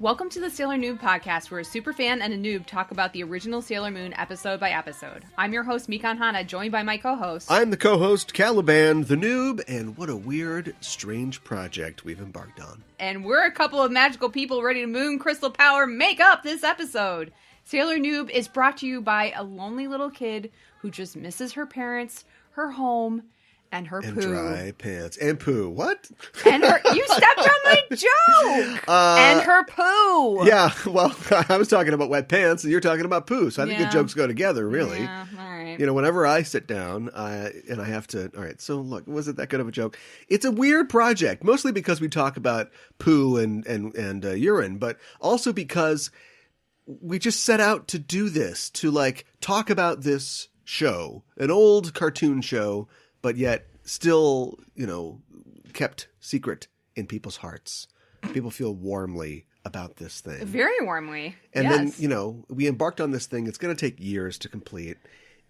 Welcome to the Sailor Noob podcast, where a superfan and a noob talk about the original Sailor Moon episode by episode. I'm your host, Mikan Hana, joined by my co-host. I'm the co-host, Caliban, the noob, and what a weird, strange project we've embarked on. And we're a couple of magical people ready to moon crystal power make up this episode. Sailor Noob is brought to you by a lonely little kid who just misses her parents, her home, and her and poo. Dry pants. And poo. What? And her... You stepped on my joke! And her poo! Yeah, well, I was talking about wet pants, and you're talking about poo, so I think the jokes go together, really. Yeah, all right. You know, whenever I sit down, and I have to... All right, so look, was it that good of a joke? It's a weird project, mostly because we talk about poo and urine, but also because we just set out to do this, to, like, talk about this show, an old cartoon show, but yet still, you know, kept secret in people's hearts. People feel warmly about this thing. Very warmly. And yes. then, you know, we embarked on this thing. It's going to take years to complete.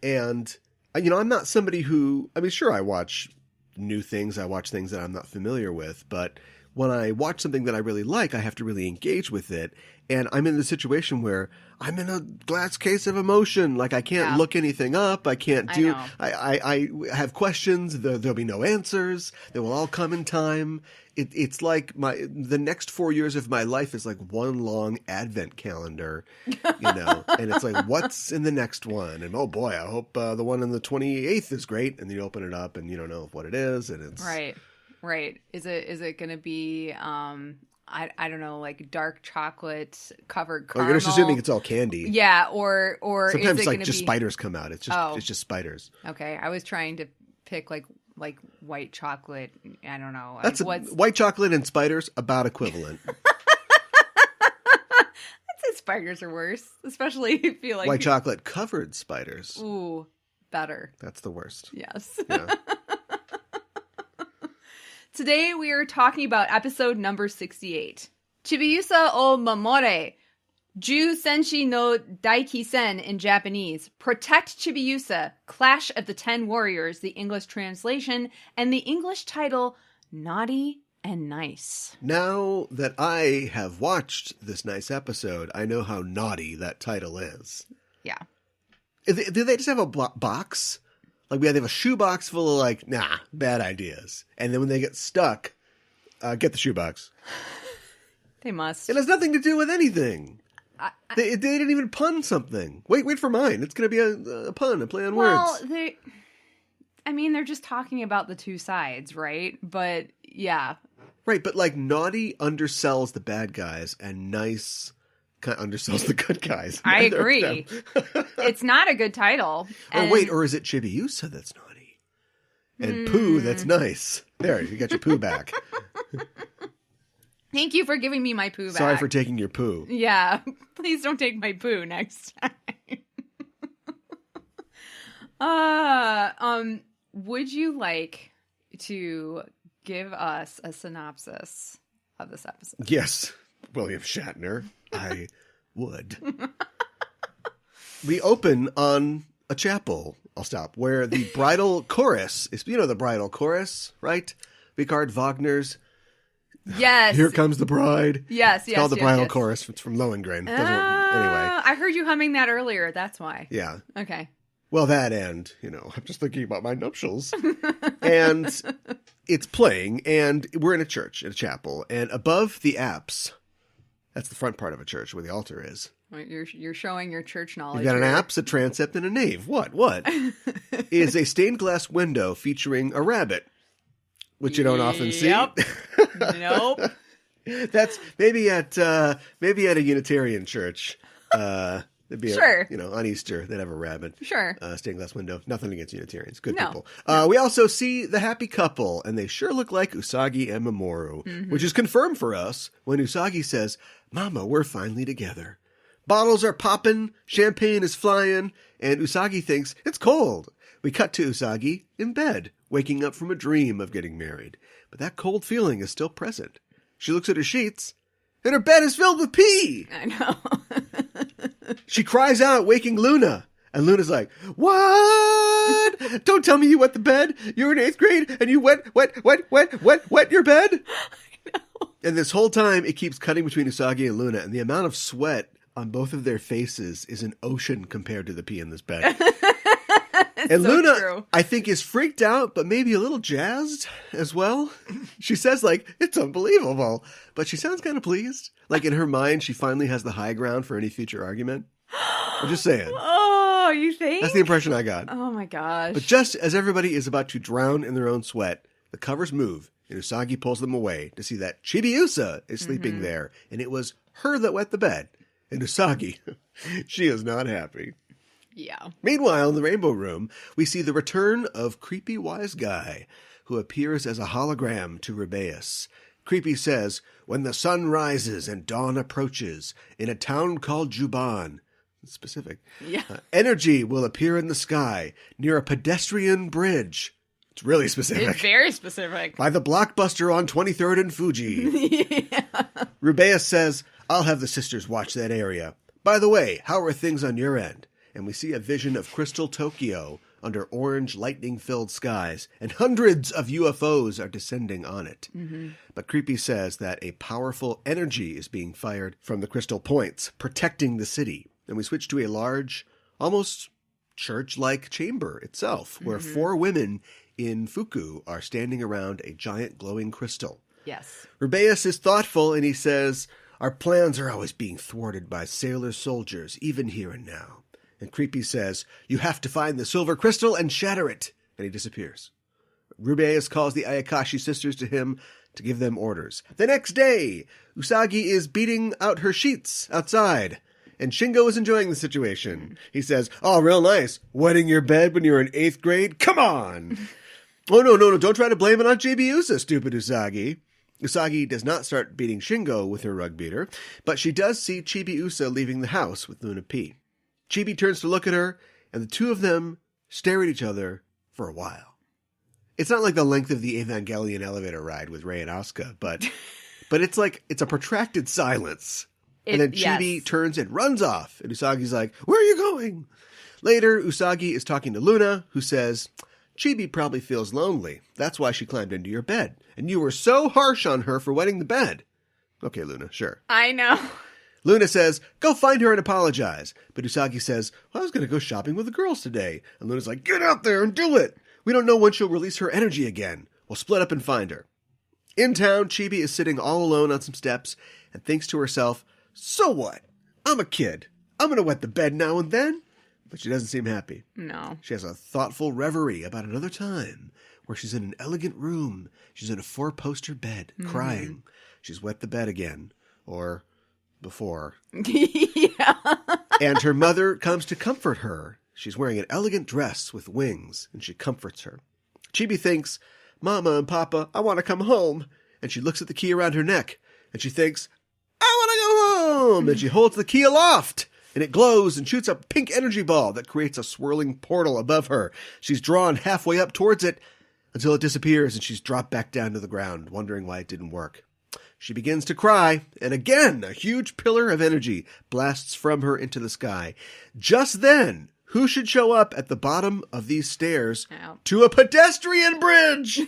And, you know, I'm not somebody who, I mean, sure, I watch new things. I watch things that I'm not familiar with. But when I watch something that I really like, I have to really engage with it. And I'm in the situation where I'm in a glass case of emotion. Like, I can't look anything up. I can't do... I have questions. There'll be no answers. They will all come in time. It's like the next 4 years of my life is like one long advent calendar, you know? And it's like, what's in the next one? And oh boy, I hope the one on the 28th is great. And then you open it up and you don't know what it is. And it's... Right. Is it going to be... I don't know, like dark chocolate covered caramel. Oh, you're just assuming it's all candy. Yeah, or sometimes is it like just be... spiders come out. It's just spiders. Okay, I was trying to pick like white chocolate. I don't know. That's white chocolate and spiders about equivalent. I'd say spiders are worse, especially if you feel like white chocolate covered spiders. Ooh, better. That's the worst. Yes. Yeah. Today we are talking about episode number 68. Chibi-Usa o Mamore. Ju Senshi no Daiki-sen in Japanese. Protect Chibi-Usa. Clash of the 10 Warriors, the English translation, and the English title, Naughty and Nice. Now that I have watched this nice episode, I know how naughty that title is. Yeah. Do they just have a box? Like, they have a shoebox full of, like, bad ideas. And then when they get stuck, get the shoebox. They must. It has nothing to do with anything. They didn't even pun something. Wait for mine. It's going to be a pun, a play on words. Well, they're just talking about the two sides, right? But, yeah. Right, but, like, naughty undersells the bad guys, and nice... kind of undersells the good guys. I agree. It's not a good title. Or is it Chibi-Usa that's naughty? And poo that's nice. There, you got your poo back. Thank you for giving me my poo back. Sorry for taking your poo. Yeah, please don't take my poo next time. Would you like to give us a synopsis of this episode? Yes, William Shatner. I would. We open on a chapel, I'll stop, where the bridal chorus is, you know, the bridal chorus, right? Richard Wagner's. Yes. Here Comes the Bride. Yes, it's called the bridal chorus. It's from Lohengrin. Anyway. I heard you humming that earlier. That's why. Yeah. Okay. Well, that and, you know, I'm just thinking about my nuptials. And it's playing, and we're in a church, in a chapel, and above the apse... That's the front part of a church where the altar is. You're showing your church knowledge. You got an apse, a transept, and a nave. What? Is a stained glass window featuring a rabbit, which you don't often see. Nope. That's maybe at a Unitarian church. Sure. You know, on Easter, they'd have a rabbit. Sure. Stained glass window. Nothing against Unitarians. Good no. people. We also see the happy couple, and they sure look like Usagi and Mamoru, which is confirmed for us when Usagi says, "Mama, we're finally together." Bottles are popping, champagne is flying, and Usagi thinks it's cold. We cut to Usagi in bed, waking up from a dream of getting married. But that cold feeling is still present. She looks at her sheets, and her bed is filled with pee! I know. She cries out, waking Luna. And Luna's like, what? Don't tell me you wet the bed. You're in 8th grade, and you wet your bed? I know. And this whole time, it keeps cutting between Usagi and Luna, and the amount of sweat on both of their faces is an ocean compared to the pee in this bed. And so Luna, true. I think, is freaked out, but maybe a little jazzed as well. She says, like, it's unbelievable. But she sounds kind of pleased. Like, in her mind, she finally has the high ground for any future argument. I'm just saying. Oh, you think? That's the impression I got. Oh, my gosh. But just as everybody is about to drown in their own sweat, the covers move, and Usagi pulls them away to see that Chibi-Usa is sleeping there, and it was her that wet the bed. And Usagi, she is not happy. Yeah. Meanwhile, in the Rainbow Room, we see the return of Creepy Wise Guy, who appears as a hologram to Rubeus. Creepy says, when the sun rises and dawn approaches in a town called Juban, specific, Yeah. Energy will appear in the sky near a pedestrian bridge. It's really specific. It's very specific. By the Blockbuster on 23rd and Fuji. Yeah. Rubeus says, I'll have the sisters watch that area. By the way, how are things on your end? And we see a vision of Crystal Tokyo under orange lightning-filled skies, and hundreds of UFOs are descending on it. But Creepy says that a powerful energy is being fired from the crystal points, protecting the city. And we switch to a large, almost church-like chamber itself, where 4 women in Fuku are standing around a giant glowing crystal. Yes. Rubeus is thoughtful, and he says, our plans are always being thwarted by sailor soldiers, even here and now. And Creepy says, you have to find the silver crystal and shatter it. And he disappears. Rubeus calls the Ayakashi sisters to him to give them orders. The next day, Usagi is beating out her sheets outside. And Shingo is enjoying the situation. He says, oh, real nice. Wetting your bed when you're in 8th grade? Come on. Oh, no. Don't try to blame it on Chibi-Usa, stupid Usagi. Usagi does not start beating Shingo with her rug beater, but she does see Chibi-Usa leaving the house with Luna P. Chibi turns to look at her, and the two of them stare at each other for a while. It's not like the length of the Evangelion elevator ride with Rei and Asuka, but it's like, it's a protracted silence. And then Chibi turns and runs off, and Usagi's like, where are you going? Later, Usagi is talking to Luna, who says, Chibi probably feels lonely. That's why she climbed into your bed. And you were so harsh on her for wetting the bed. Okay, Luna, sure. I know. Luna says, go find her and apologize. But Usagi says, well, I was going to go shopping with the girls today. And Luna's like, get out there and do it. We don't know when she'll release her energy again. We'll split up and find her. In town, Chibi is sitting all alone on some steps and thinks to herself, so what? I'm a kid. I'm going to wet the bed now and then. But she doesn't seem happy. No. She has a thoughtful reverie about another time where she's in an elegant room. She's in a 4-poster bed, crying. She's wet the bed again. Or before. Yeah. And her mother comes to comfort her. She's wearing an elegant dress with wings, and she comforts her. Chibi thinks, Mama and Papa, I want to come home. And she looks at the key around her neck, and she thinks, I want to go home. And she holds the key aloft, and it glows and shoots a pink energy ball that creates a swirling portal above her. She's drawn halfway up towards it until it disappears, and she's dropped back down to the ground, wondering why it didn't work. She begins to cry, and again, a huge pillar of energy blasts from her into the sky. Just then, who should show up at the bottom of these stairs to a pedestrian bridge?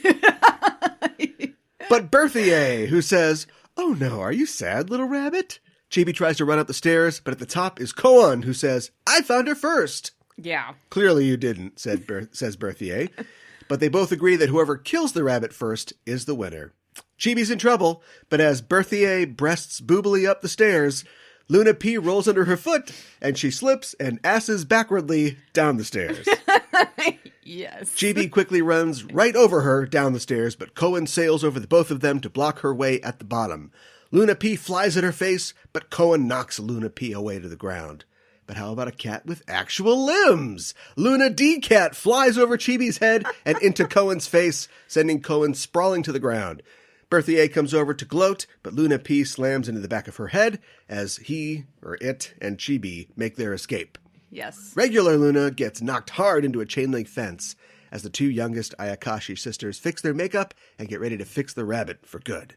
But Berthier, who says, oh no, are you sad, little rabbit? Chibi tries to run up the stairs, but at the top is Koan, who says, I found her first. Yeah. Clearly you didn't, says Berthier. But they both agree that whoever kills the rabbit first is the winner. Chibi's in trouble, but as Berthier breasts boobily up the stairs, Luna P rolls under her foot, and she slips and asses backwardly down the stairs. Yes. Chibi quickly runs right over her down the stairs, but Koan sails over the both of them to block her way at the bottom. Luna P flies at her face, but Koan knocks Luna P away to the ground. But how about a cat with actual limbs? Luna D Cat flies over Chibi's head and into Koan's face, sending Koan sprawling to the ground. Berthier comes over to gloat, but Luna P slams into the back of her head as he, or it, and Chibi make their escape. Yes. Regular Luna gets knocked hard into a chain link fence as the two youngest Ayakashi sisters fix their makeup and get ready to fix the rabbit for good.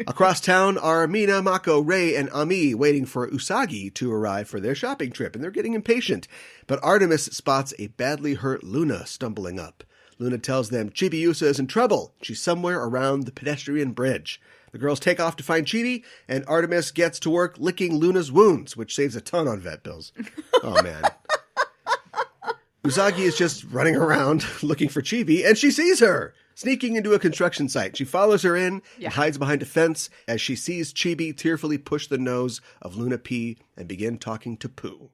Across town are Mina, Mako, Rei, and Ami waiting for Usagi to arrive for their shopping trip, and they're getting impatient. But Artemis spots a badly hurt Luna stumbling up. Luna tells them Chibi-Usa is in trouble. She's somewhere around the pedestrian bridge. The girls take off to find Chibi, and Artemis gets to work licking Luna's wounds, which saves a ton on vet bills. Oh, man. Usagi is just running around looking for Chibi, and she sees her sneaking into a construction site. She follows her in and hides behind a fence as she sees Chibi tearfully push the nose of Luna P and begin talking to Pooh.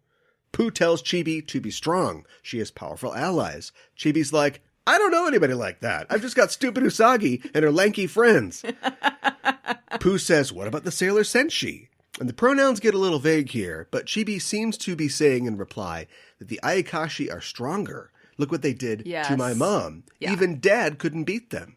Pooh tells Chibi to be strong. She has powerful allies. Chibi's like, I don't know anybody like that. I've just got stupid Usagi and her lanky friends. Pooh says, what about the sailor Senshi? And the pronouns get a little vague here, but Chibi seems to be saying in reply that the Ayakashi are stronger. Look what they did to my mom. Yeah. Even Dad couldn't beat them.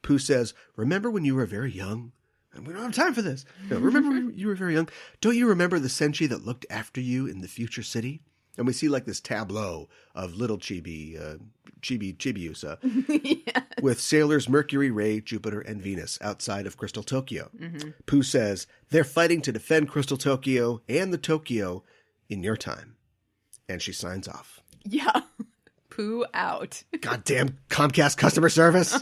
Pooh says, remember when you were very young? And we don't have time for this. No, remember when you were very young? Don't you remember the Senshi that looked after you in the future city? And we see like this tableau of little Chibi-Usa yes. with sailors Mercury, Rei, Jupiter, and Venus outside of Crystal Tokyo. Mm-hmm. Pooh says, they're fighting to defend Crystal Tokyo and the Tokyo in your time. And she signs off. Yeah. Pooh out. Goddamn Comcast customer service.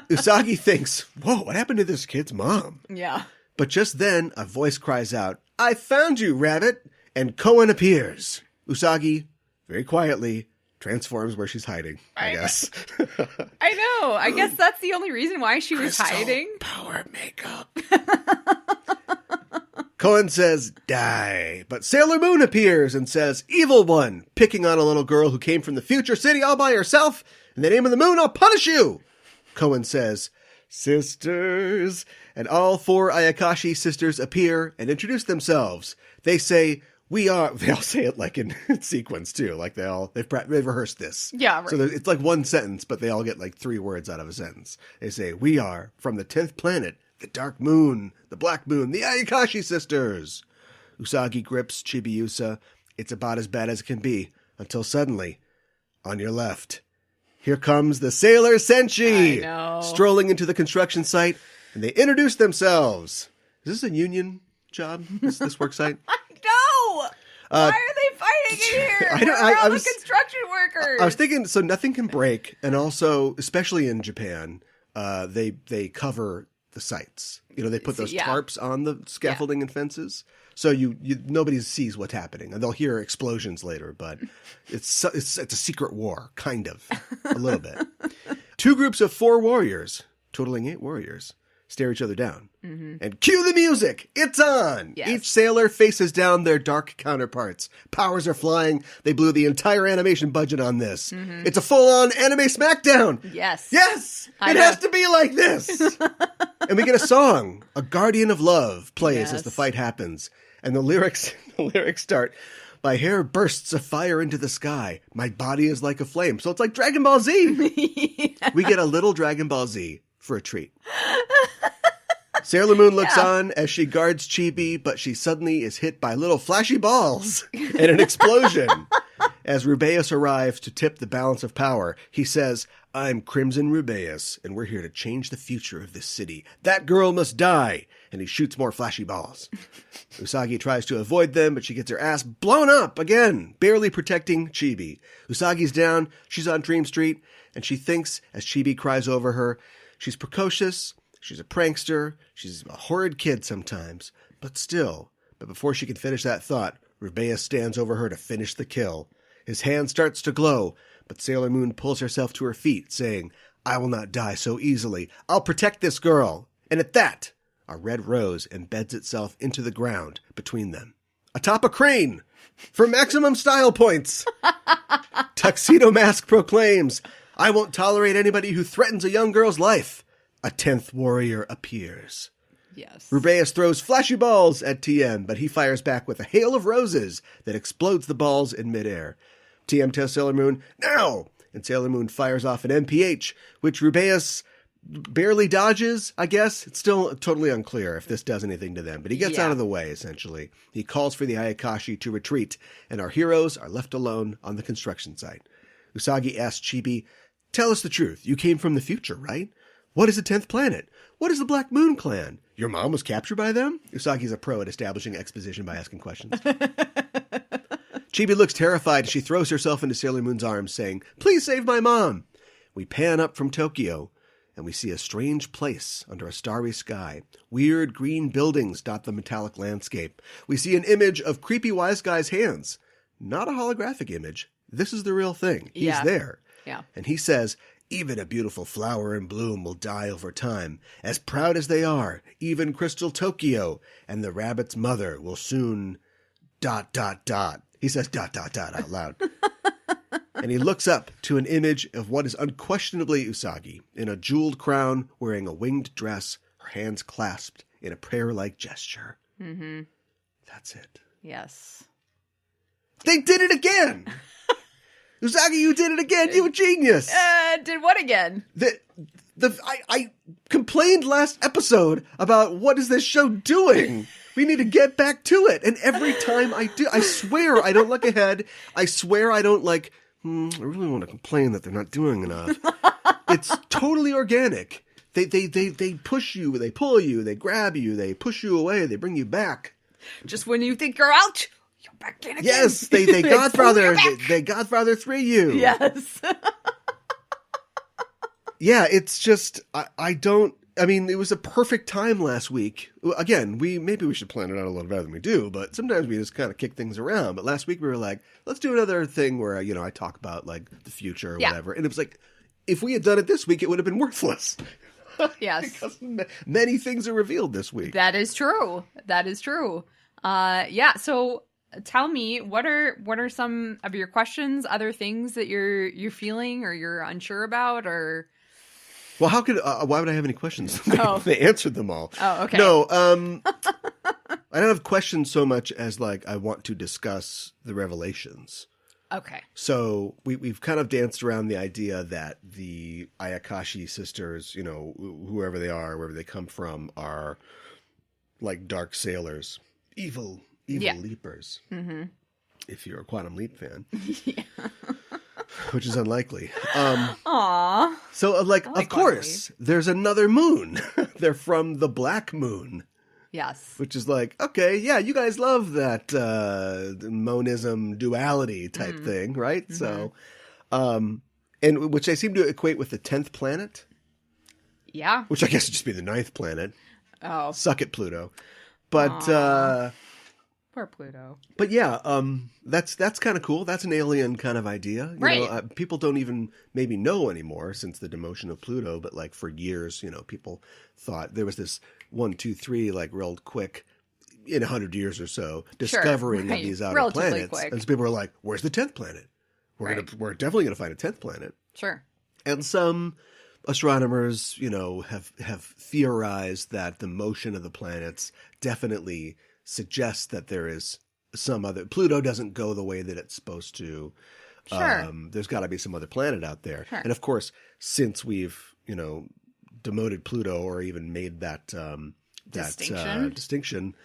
Usagi thinks, whoa, what happened to this kid's mom? Yeah. But just then, a voice cries out, I found you, rabbit! And Koen appears. Usagi, very quietly, transforms where she's hiding, I guess. I know. I guess that's the only reason why she was hiding. Power makeup. Koen says, die. But Sailor Moon appears and says, evil one, picking on a little girl who came from the future city all by herself. In the name of the moon, I'll punish you. Koen says, sisters. And all four Ayakashi sisters appear and introduce themselves. They say, they all say it like in sequence too. Like they've rehearsed this. Yeah, right. So it's like one sentence, but they all get like 3 words out of a sentence. They say, we are from the 10th planet, the dark moon, the black moon, the Ayakashi sisters. Usagi grips Chibi-Usa. It's about as bad as it can be until suddenly, on your left, here comes the sailor Senshi. I know. Strolling into the construction site, and they introduce themselves. Is this a union job, this work site? No! Why are they fighting in here? I was construction workers. I was thinking, so nothing can break, and also, especially in Japan, they cover the sites. You know, they put those tarps on the scaffolding and fences, so you nobody sees what's happening, and they'll hear explosions later. But it's a secret war, kind of, a little bit. 2 groups of 4 warriors, totaling 8 warriors, stare each other down. Mm-hmm. And cue the music! It's on! Yes. Each sailor faces down their dark counterparts. Powers are flying. They blew the entire animation budget on this. Mm-hmm. It's a full-on anime smackdown! Yes. Yes! It has to be like this! And we get a song, A Guardian of Love, plays as the fight happens. And the lyrics start, my hair bursts a fire into the sky. My body is like a flame. So it's like Dragon Ball Z! Yeah. We get a little Dragon Ball Z for a treat. Sailor Moon looks on as she guards Chibi, but she suddenly is hit by little flashy balls and an explosion. As Rubeus arrives to tip the balance of power, he says, I'm Crimson Rubeus, and we're here to change the future of this city. That girl must die. And he shoots more flashy balls. Usagi tries to avoid them, but she gets her ass blown up again, barely protecting Chibi. Usagi's down, she's on Dream Street, and she thinks, as Chibi cries over her, she's precocious, she's a prankster, she's a horrid kid sometimes, but before she can finish that thought, Rubeus stands over her to finish the kill. His hand starts to glow, but Sailor Moon pulls herself to her feet, saying, I will not die so easily. I'll protect this girl. And at that, a red rose embeds itself into the ground between them. Atop a crane, for maximum style points. Tuxedo Mask proclaims, I won't tolerate anybody who threatens a young girl's life. A 10th warrior appears. Yes. Rubeus throws flashy balls at TM, but he fires back with a hail of roses that explodes the balls in midair. TM tells Sailor Moon, now! And Sailor Moon fires off an MPH, which Rubeus barely dodges, I guess. It's still totally unclear if this does anything to them, but he gets Yeah. out of the way, essentially. He calls for the Ayakashi to retreat, and our heroes are left alone on the construction site. Usagi asks Chibi, "Tell us the truth. You came from the future, right? What is the 10th planet? What is the Black Moon Clan? Your mom was captured by them?" Usagi's a pro at establishing exposition by asking questions. Chibi looks terrified. She throws herself into Sailor Moon's arms, saying, "Please save my mom." We pan up from Tokyo, and we see a strange place under a starry sky. Weird green buildings dot the metallic landscape. We see an image of creepy wise guy's hands. Not a holographic image. This is the real thing. He's there. Yeah. And he says, "Even a beautiful flower in bloom will die over time. As proud as they are, even Crystal Tokyo and the rabbit's mother will soon ... He says ... out loud. And he looks up to an image of what is unquestionably Usagi, in a jeweled crown, wearing a winged dress, her hands clasped in a prayer-like gesture. Mm-hmm. That's it. Yes. They did it again! Usagi, you did it again! You a genius! Did what again? I complained last episode about what is this show doing? We need to get back to it. And every time I do, I swear I don't look ahead. I swear I don't I really want to complain that they're not doing enough. It's totally organic. They push you, they pull you, they grab you, they push you away, they bring you back. Just when you think you're out, you're back in again. Yes, they Godfather 3 you. Yes. Yeah, it's just, it was a perfect time last week. Again, maybe we should plan it out a little better than we do, but sometimes we just kind of kick things around. But last week we were like, let's do another thing where, I talk about like the future or whatever. And it was like, if we had done it this week, it would have been worthless. Yes. Because many things are revealed this week. That is true. So tell me, what are some of your questions, other things that you're feeling or you're unsure about, or... Well, why would I have any questions? They answered them all. Oh, okay. No, I don't have questions so much as like I want to discuss the revelations. Okay. So we've kind of danced around the idea that the Ayakashi sisters, whoever they are, wherever they come from, are like dark sailors, evil leapers. Mm-hmm. If you're a Quantum Leap fan. Yeah. Which is unlikely. Aww. So, of course, there's another moon. They're from the Black Moon. Yes. Which is like, okay, yeah, you guys love that monism duality type thing, right? Mm-hmm. So, and which I seem to equate with the 10th planet. Yeah. Which I guess would just be the 9th planet. Oh. Suck it, Pluto. But, poor Pluto. But yeah, that's kind of cool. That's an alien kind of idea. Right. People don't even maybe know anymore since the demotion of Pluto, but like for years, people thought there was this 1, 2, 3, like real quick in 100 years or so discovering of these outer planets. Quick. And so people were like, where's the 10th planet? We're definitely going to find a 10th planet. Sure. And some astronomers, have theorized that the motion of the planets definitely suggests that there is some other... Pluto doesn't go the way that it's supposed to. Sure. There's got to be some other planet out there. Sure. And of course, since we've, demoted Pluto or even made that distinction,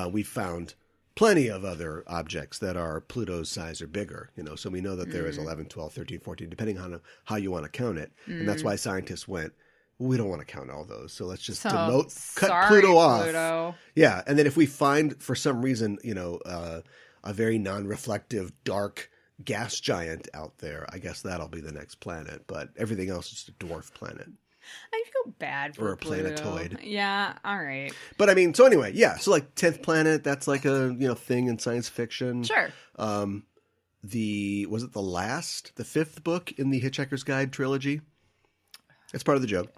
we've found plenty of other objects that are Pluto's size or bigger. So we know that there is 11, 12, 13, 14, depending on how you want to count it. And that's why scientists went, we don't want to count all those, so let's just cut Pluto off. Pluto. Yeah, and then if we find, for some reason, a very non-reflective, dark gas giant out there, I guess that'll be the next planet. But everything else is a dwarf planet. I feel bad for Pluto. Or a planetoid. Yeah, all right. But so anyway, yeah, so like 10th planet, that's like a thing in science fiction. Sure. Was it the 5th book in the Hitchhiker's Guide trilogy? It's part of the joke.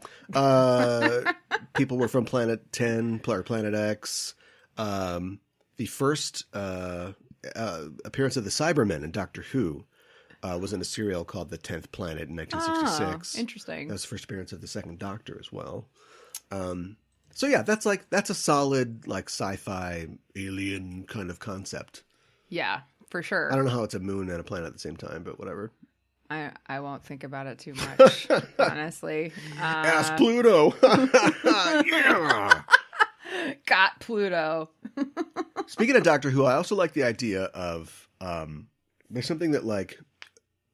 People were from Planet 10, or Planet X. The first appearance of the Cybermen in Doctor Who was in a serial called The 10th Planet in 1966. Oh, interesting. That was the first appearance of the second Doctor as well. So yeah, that's a solid like sci-fi alien kind of concept. Yeah, for sure. I don't know how it's a moon and a planet at the same time, but whatever. I won't think about it too much, honestly. Ask Pluto. Yeah. Got Pluto. Speaking of Doctor Who, I also like the idea of there's something that like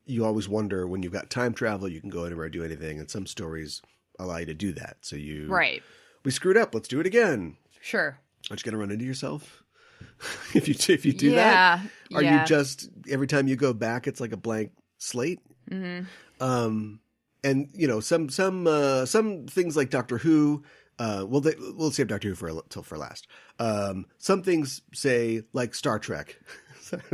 you always wonder when you've got time travel, you can go anywhere, do anything, and some stories allow you to do that. So we screwed up, let's do it again. Sure. Aren't you gonna run into yourself if you do that? Are you just every time you go back, it's like a blank slate? Mm-hmm. And you know some things like Doctor Who. We'll save Doctor Who till for last. Some things say like Star Trek.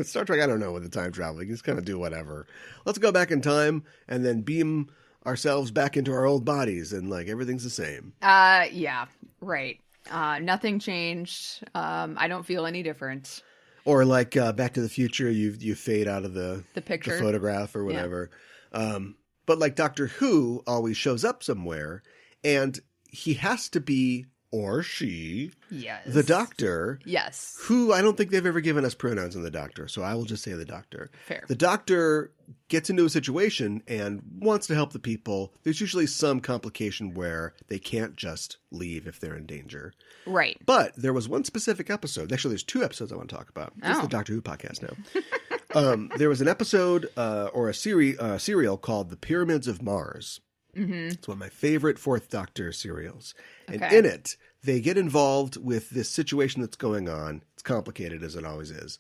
Star Trek, I don't know with the time traveling. You just kind of do whatever. Let's go back in time and then beam ourselves back into our old bodies and like everything's the same. Yeah, right. Nothing changed. I don't feel any different. Or like Back to the Future, you fade out of the picture, the photograph or whatever. Yeah. But like Doctor Who always shows up somewhere, and he has to be, or she, the Doctor. Yes. Who I don't think they've ever given us pronouns in the Doctor, so I will just say the Doctor. Fair. The Doctor gets into a situation and wants to help the people. There's usually some complication where they can't just leave if they're in danger. Right. But there was one specific episode. Actually, there's two episodes I want to talk about. This is the Doctor Who podcast now. There was an episode or a serial called The Pyramids of Mars. Mm-hmm. It's one of my favorite Fourth Doctor serials. And in it, they get involved with this situation that's going on. It's complicated, as it always is.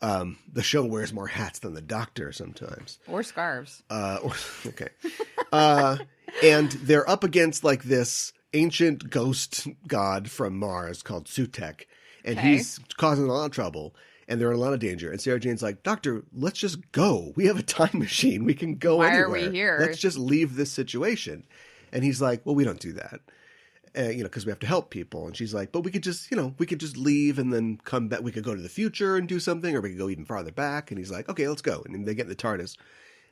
The show wears more hats than the Doctor sometimes. Or scarves. Okay. And they're up against like this ancient ghost god from Mars called Sutek. And he's causing a lot of trouble. And they're in a lot of danger. And Sarah Jane's like, Doctor, let's just go. We have a time machine. We can go anywhere. Why are we here? Let's just leave this situation. And he's like, well, we don't do that. Because we have to help people. And she's like, but we could just leave and then come back. We could go to the future and do something, or we could go even farther back. And he's like, okay, let's go. And they get in the TARDIS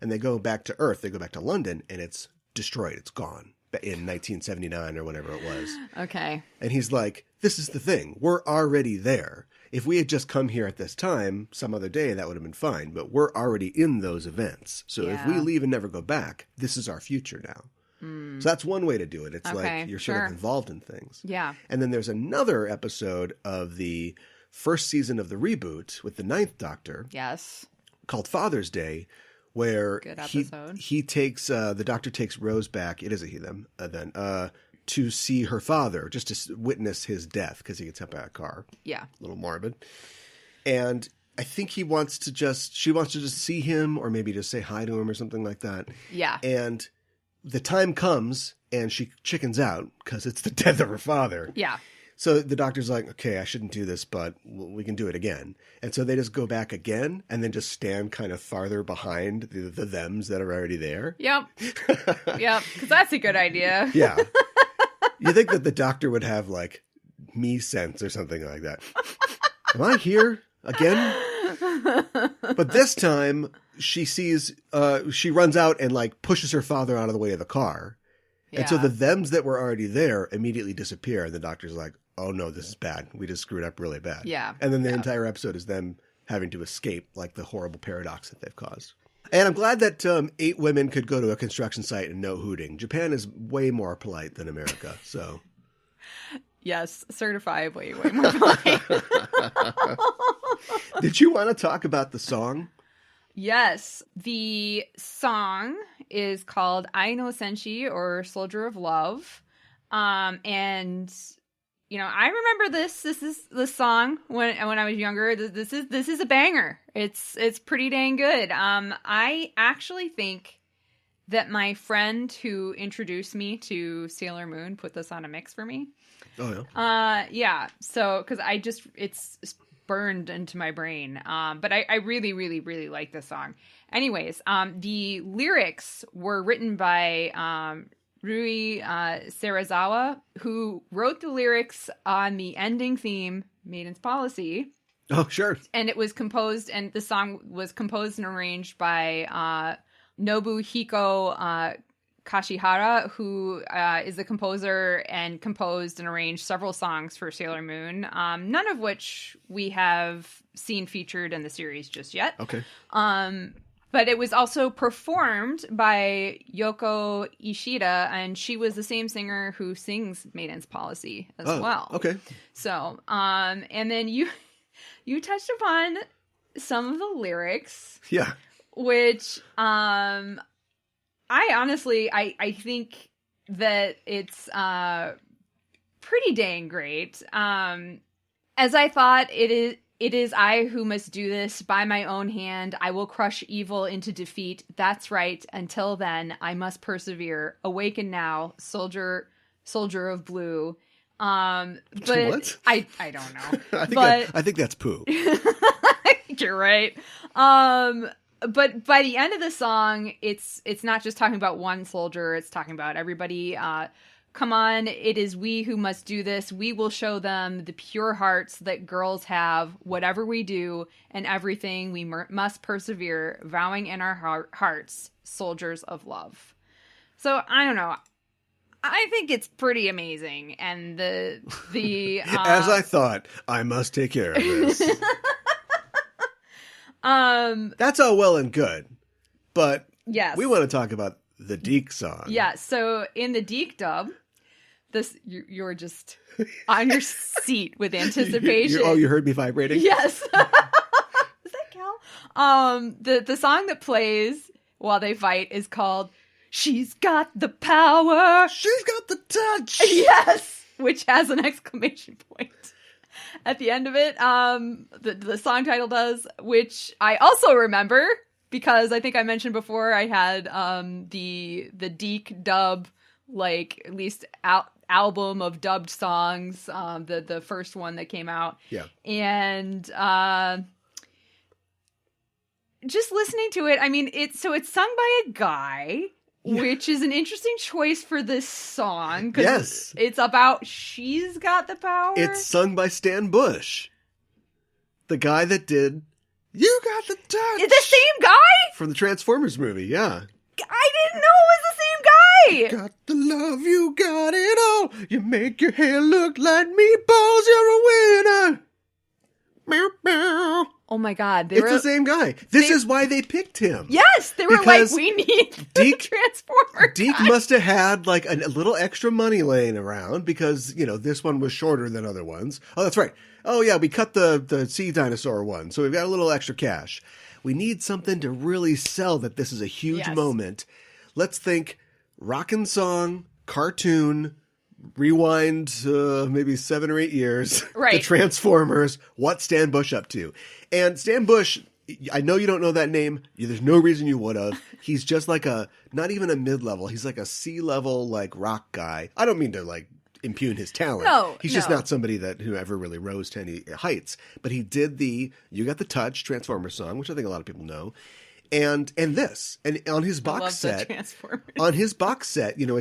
and they go back to Earth. They go back to London and it's destroyed. It's gone in 1979 or whenever it was. Okay. And he's like, this is the thing. We're already there. If we had just come here at this time, some other day, that would have been fine. But we're already in those events. So if we leave and never go back, this is our future now. Mm. So that's one way to do it. It's like you're sort of involved in things. Yeah. And then there's another episode of the first season of the reboot with the Ninth Doctor. Yes. Called Father's Day, where he takes, the Doctor takes Rose back. It is a he, them, then, to see her father, just to witness his death because he gets hit by a car. Yeah. A little morbid. And I think she wants to just see him or maybe just say hi to him or something like that. Yeah. And the time comes and she chickens out because it's the death of her father. Yeah. So the Doctor's like, okay, I shouldn't do this, but we can do it again. And so they just go back again and then just stand kind of farther behind the thems that are already there. Yep. Yep. Because that's a good idea. Yeah. You think that the Doctor would have like me sense or something like that. Am I here again? But this time she sees, she runs out and like pushes her father out of the way of the car. Yeah. And so the thems that were already there immediately disappear. And the Doctor's like, oh no, this is bad. We just screwed up really bad. Yeah. And then the entire episode is them having to escape like the horrible paradox that they've caused. And I'm glad that 8 women could go to a construction site and no hooting. Japan is way more polite than America, so. Yes, certifiably way more polite. Did you want to talk about the song? Yes. The song is called Ai no Senshi, or Soldier of Love. And you know, I remember this is the song when I was younger. This is a banger. It's pretty dang good. I actually think that my friend who introduced me to Sailor Moon put this on a mix for me. Oh yeah. Yeah. So because it's burned into my brain. But I really, really, really like this song. Anyways, the lyrics were written by Rui Sarazawa, who wrote the lyrics on the ending theme, Maiden's Policy. Oh, sure. And it was composed, and the song was composed and arranged by Nobuhiko Kashihara, who is the composer and composed and arranged several songs for Sailor Moon, none of which we have seen featured in the series just yet. Okay. But But it was also performed by Yoko Ishida, and she was the same singer who sings Maiden's Policy as well. Okay. So, and then you touched upon some of the lyrics. Yeah. Which, I honestly, I think that it's, pretty dang great. As I thought, it is I who must do this by my own hand. I will crush evil into defeat. That's right. Until then, I must persevere. Awaken now, soldier of blue. But what? I don't know. I think that's poo. You're right. But by the end of the song, it's not just talking about one soldier. It's talking about everybody. Come on, it is we who must do this. We will show them the pure hearts that girls have. Whatever we do and everything, we must persevere, vowing in our hearts, soldiers of love. So, I don't know. I think it's pretty amazing. And the As I thought, I must take care of this. That's all well and good. But yes, we want to talk about the Deke song. Yeah, so in the Deke dub, you're just on your seat with anticipation. You heard me vibrating? Yes. Is that Cal? The song that plays while they fight is called She's Got the Power. She's got the touch. Yes, which has an exclamation point at the end of it. The song title does, which I also remember because I think I mentioned before I had the Deke dub, like at least album of dubbed songs, the first one that came out. Yeah. And just listening to it, I mean, it's sung by a guy, which is an interesting choice for this song. Yes. It's about She's Got the Power. It's sung by Stan Bush. The guy that did You Got the Touch. The same guy? From the Transformers movie, yeah. I didn't know it was the same guy. Got the love, you got it all. You make your hair look like meatballs, you're a winner. Meow, meow. Oh my God. It's the same guy. This is why they picked him. Yes, they were because like, we need the Transformer Deke must have had like a little extra money laying around because, this one was shorter than other ones. Oh, that's right. Oh yeah, we cut the sea dinosaur one, so we've got a little extra cash. We need something to really sell that this is a huge moment. Let's think rockin' song, cartoon, rewind maybe 7 or 8 years. Right. The Transformers, what's Stan Bush up to? And Stan Bush, I know you don't know that name. There's no reason you would have. He's just like not even a mid-level. He's like a C-level like rock guy. I don't mean to like impugn his talent. No, he's just not somebody who ever really rose to any heights. But he did the You Got the Touch Transformers song, which I think a lot of people know. And this. And on his box set, it's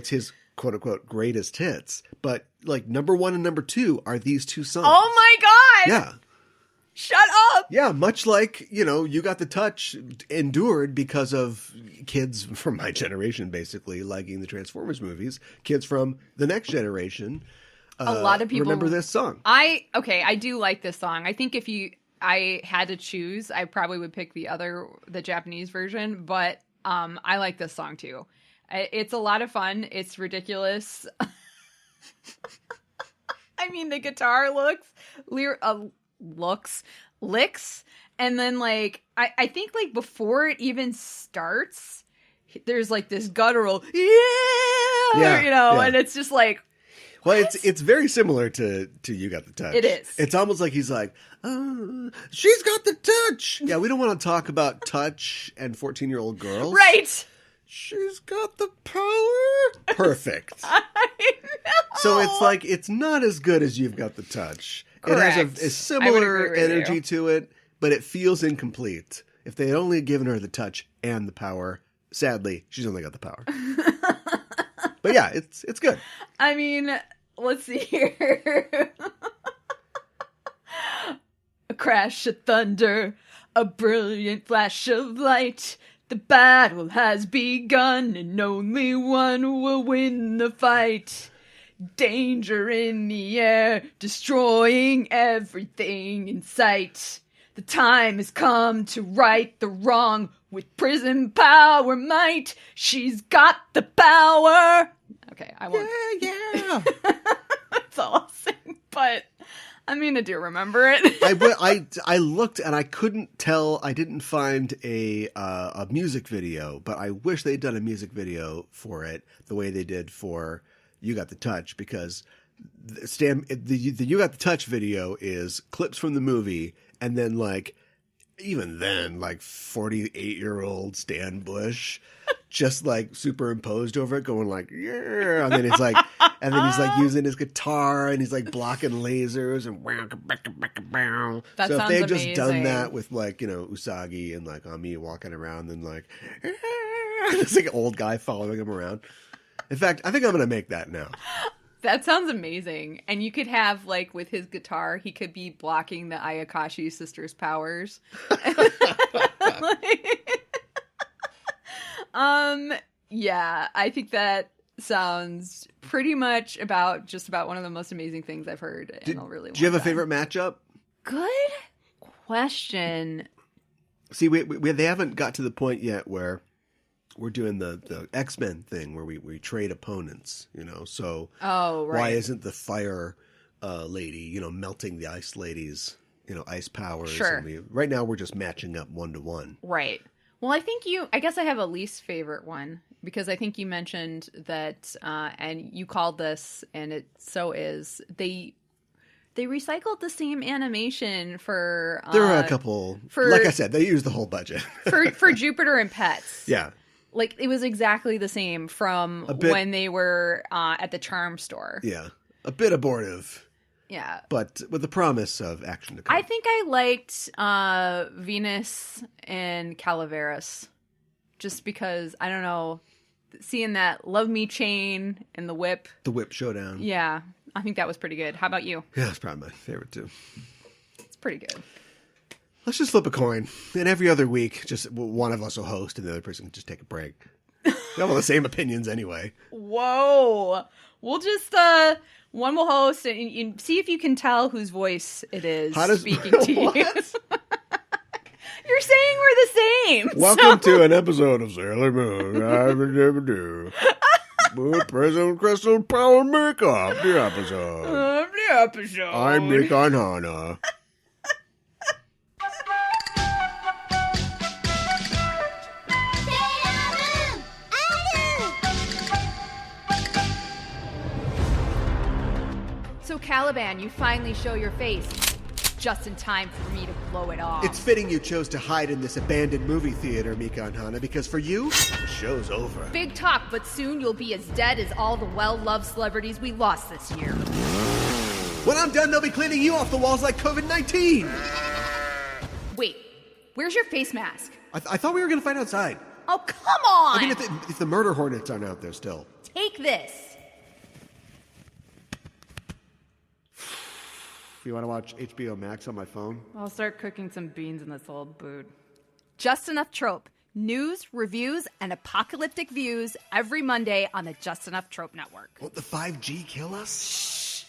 his quote unquote greatest hits. But like number 1 and number 2 are these two songs. Oh my God. Yeah. Shut up. Yeah, much like, You Got the Touch endured because of kids from my generation, basically, liking the Transformers movies. Kids from the next generation. A lot of people remember this song. I do like this song. I think if I had to choose, I probably would pick the Japanese version, but I like this song too. It's a lot of fun. It's ridiculous. I mean, the guitar licks, and then like I think like before it even starts, there's like this guttural and it's just like, well, it's very similar to You Got the Touch. It is. It's almost like he's like, she's got the touch. Yeah, we don't want to talk about touch and 14-year-old girls. Right. She's got the power. Perfect. I know. So it's like, it's not as good as You've Got the Touch. Correct. It has a similar energy to it, but it feels incomplete. If they had only given her the touch and the power, sadly, she's only got the power. But yeah, it's good. I mean, let's see here. A crash of thunder, a brilliant flash of light. The battle has begun, and only one will win the fight. Danger in the air, destroying everything in sight. The time has come to right the wrong. With prison power might, she's got the power. Okay, I won't. Yeah. That's all I'll sing, but I mean, I do remember it. I looked and I couldn't tell. I didn't find a music video, but I wish they'd done a music video for it the way they did for You Got the Touch, because the You Got the Touch video is clips from the movie, and then even then, 48-year-old Stan Bush just superimposed over it, going yeah, and then it's he's using his guitar and he's blocking lasers and That so if sounds they had amazing. just done that with Usagi and Ami walking around and this old guy following him around. In fact, I think I'm gonna make that now. That sounds amazing. And you could have, with his guitar, he could be blocking the Ayakashi sisters' powers. Yeah, I think that sounds pretty much about one of the most amazing things I've heard in a really long time. Do you have a favorite matchup? Good question. See, they haven't got to the point yet where we're doing the X-Men thing where we trade opponents, so right. Why isn't the fire lady, melting the ice lady's, ice powers? Sure. And right now we're just matching up 1-to-1. Right. Well, I guess I have a least favorite one, because I think you mentioned that, and you called this, and it so is, they recycled the same animation for... there are a couple, like I said, they used the whole budget. for Jupiter and Pets. Yeah. It was exactly the same from when they were at the charm store. Yeah. A bit abortive. Yeah. But with the promise of action to come. I think I liked Venus and Calaveras. Just because, I don't know, seeing that Love Me chain and the whip. The whip showdown. Yeah. I think that was pretty good. How about you? Yeah, it's probably my favorite too. It's pretty good. Let's just flip a coin. And every other week, just one of us will host and the other person can just take a break. We have all the same opinions anyway. Whoa. We'll just, one will host and see if you can tell whose voice it is speaking to you. You're saying we're the same. Welcome to an episode of Sailor Moon. With President Crystal Power Makeup, the episode. I'm Mikan Hana. So Caliban, you finally show your face. Just in time for me to blow it off. It's fitting you chose to hide in this abandoned movie theater, Mikan Hana, because for you, the show's over. Big talk, but soon you'll be as dead as all the well-loved celebrities we lost this year. When I'm done, they'll be cleaning you off the walls like COVID-19. Wait, where's your face mask? I thought we were going to fight outside. Oh, come on! I mean, if the murder hornets aren't out there still. Take this. You want to watch HBO Max on my phone? I'll start cooking some beans in this old boot. Just Enough Trope. News, reviews, and apocalyptic views every Monday on the Just Enough Trope Network. Won't the 5G kill us? Shh.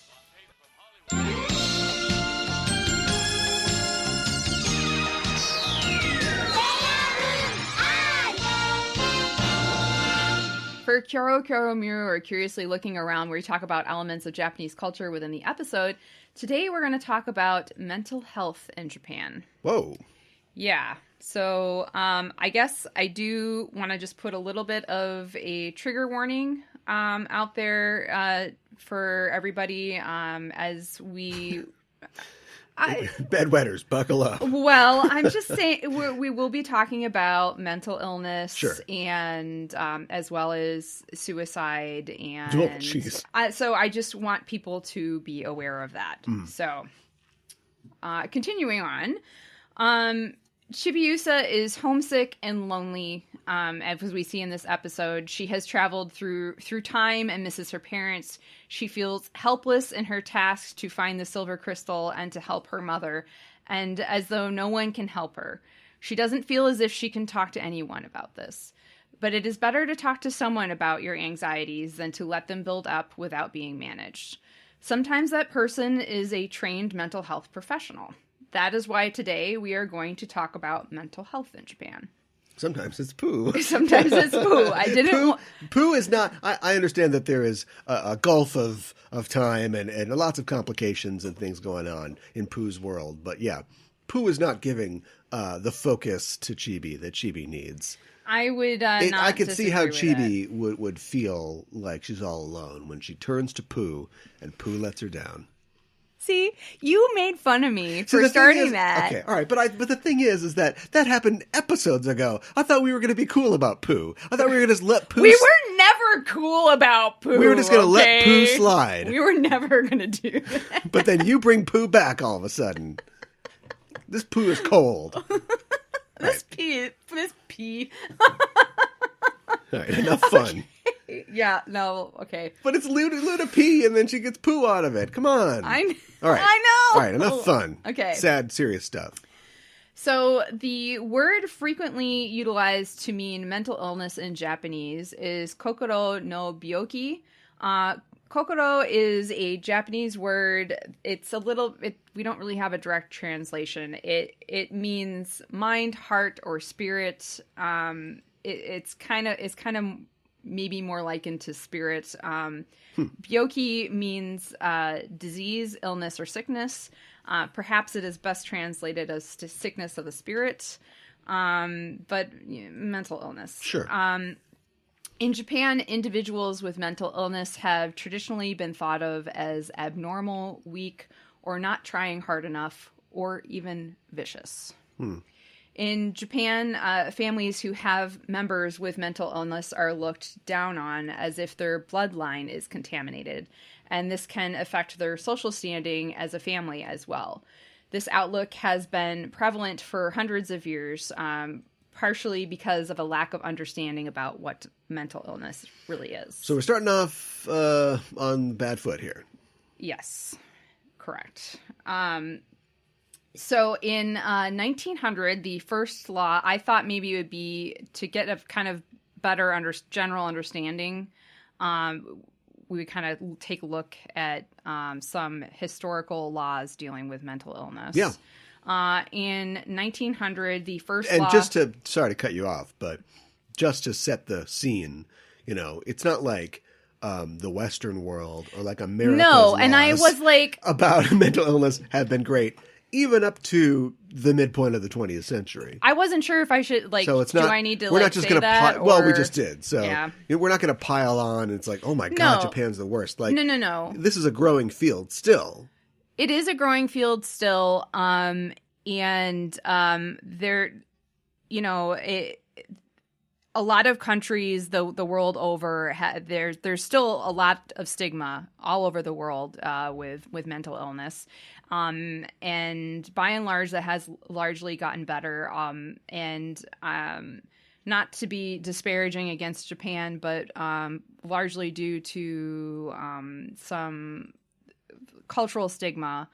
For Kyoro Kyoro Miru, or Curiously Looking Around, where we talk about elements of Japanese culture within the episode, today we're going to talk about mental health in Japan. Whoa. Yeah. So I guess I do want to just put a little bit of a trigger warning out there for everybody as we... Bedwetters, buckle up. Well, I'm just saying we will be talking about mental illness, sure, and as well as suicide, and jeez. So I just want people to be aware of that. So continuing on, Chibi-Usa is homesick and lonely, as we see in this episode. She has traveled through time and misses her parents. She feels helpless in her task to find the silver crystal and to help her mother, and as though no one can help her. She doesn't feel as if she can talk to anyone about this. But it is better to talk to someone about your anxieties than to let them build up without being managed. Sometimes that person is a trained mental health professional. That is why today we are going to talk about mental health in Japan. Sometimes it's poo. Sometimes it's poo. I didn't. Poo is not. I understand that there is a gulf of time and lots of complications and things going on in Pooh's world. But yeah, Pooh is not giving the focus to Chibi that Chibi needs. I would not. I could see how Chibi that. would feel like she's all alone when she turns to Pooh and Pooh lets her down. See, you made fun of me for starting that. Okay, all right, but the thing is that happened episodes ago. I thought we were going to be cool about Pooh. I thought we were going to just let Pooh. We were never cool about Pooh. We were just going to let Pooh slide. We were never going to do that. But then you bring Pooh back all of a sudden. This Pooh is cold. This pee. All right, enough fun. Yeah, no, okay. But it's Luda pee, and then she gets poo out of it. Come on. All right. I know. All right, enough fun. Okay. Sad, serious stuff. So the word frequently utilized to mean mental illness in Japanese is kokoro-no-byoki. Kokoro is a Japanese word. It's we don't really have a direct translation. It means mind, heart, or spirit. It's kind of maybe more likened to spirit. Byoki means disease, illness, or sickness. Perhaps it is best translated as sickness of the spirit, but mental illness. Sure. In Japan, individuals with mental illness have traditionally been thought of as abnormal, weak, or not trying hard enough, or even vicious. In Japan, families who have members with mental illness are looked down on as if their bloodline is contaminated, and this can affect their social standing as a family as well. This outlook has been prevalent for hundreds of years, partially because of a lack of understanding about what mental illness really is. So we're starting off on bad foot here. Yes, correct. So in 1900, the first law, I thought maybe it would be to get a kind of better general understanding. We would kind of take a look at some historical laws dealing with mental illness. Yeah. In 1900, the first and law... sorry to cut you off, but just to set the scene, it's not like the Western world or like America's laws and I was like... about mental illness have been great, even up to the midpoint of the 20th century. I wasn't sure if I should, so it's not, do I need to, we're not just say gonna that? Well, we just did. So yeah. We're not going to pile on. And it's like, oh my God, Japan's the worst. Like, No. This is a growing field still. It is a growing field still, and there, a lot of countries the world over, there's still a lot of stigma all over the world with mental illness, and by and large that has largely gotten better, and not to be disparaging against Japan, but largely due to some cultural stigma,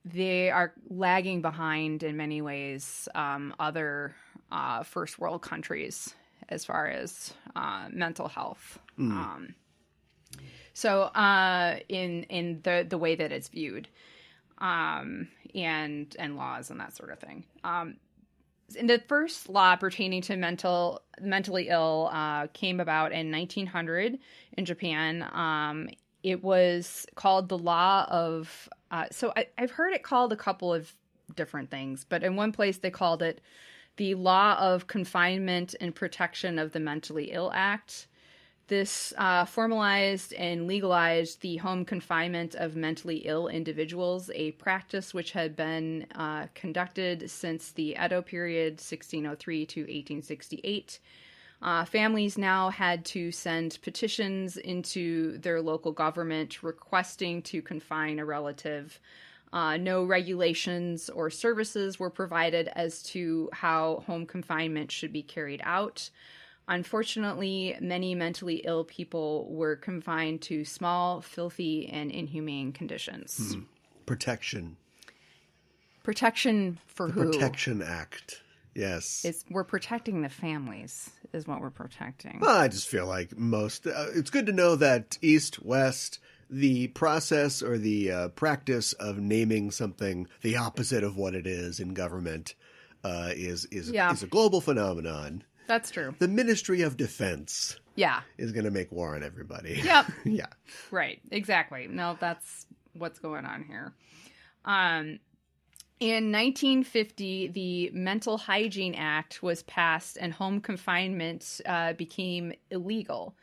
they are lagging behind in many ways other first world countries as far as mental health. So in the way that it's viewed, and laws and that sort of thing. In the first law pertaining to mentally ill came about in 1900 in Japan. It was called the law of, I've heard it called a couple of different things, but in one place they called it the Law of Confinement and Protection of the Mentally Ill Act. This formalized and legalized the home confinement of mentally ill individuals, a practice which had been conducted since the Edo period, 1603 to 1868. Families now had to send petitions into their local government requesting to confine a relative. No regulations or services were provided as to how home confinement should be carried out. Unfortunately, many mentally ill people were confined to small, filthy, and inhumane conditions. Protection. Protection for the who? Protection Act. Yes. We're protecting the families, is what we're protecting. Well, I just feel like it's good to know that East, West, the process or the practice of naming something the opposite of what it is in government is a global phenomenon. That's true. The Ministry of Defense Yeah. is going to make war on everybody. Yep. Yeah. Right. Exactly. No, that's what's going on here. In 1950, the Mental Hygiene Act was passed and home confinement became illegal.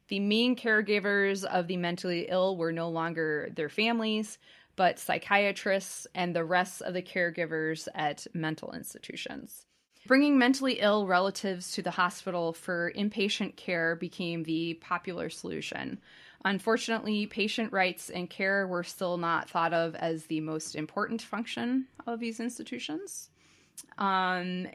The main caregivers of the mentally ill were no longer their families, but psychiatrists and the rest of the caregivers at mental institutions. Bringing mentally ill relatives to the hospital for inpatient care became the popular solution. Unfortunately, patient rights and care were still not thought of as the most important function of these institutions. The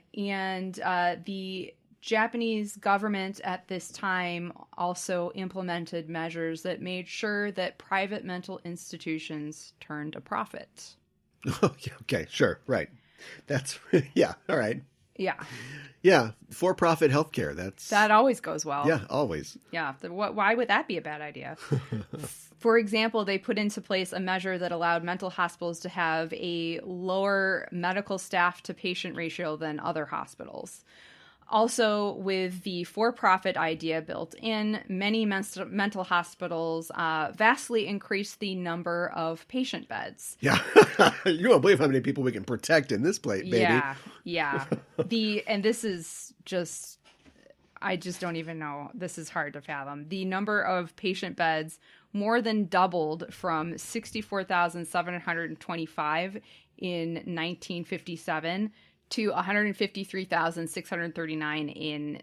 Japanese government at this time also implemented measures that made sure that private mental institutions turned a profit. Oh, yeah, okay, sure, right. That's, yeah, all right. Yeah. Yeah, for-profit healthcare, that always goes well. Yeah, always. Yeah, why would that be a bad idea? For example, they put into place a measure that allowed mental hospitals to have a lower medical staff to patient ratio than other hospitals. Also, with the for-profit idea built in, many mental hospitals vastly increased the number of patient beds. Yeah. You won't believe how many people we can protect in this place, baby. Yeah. And this is just, I just don't even know. This is hard to fathom. The number of patient beds more than doubled from 64,725 in 1957 to 153,639 in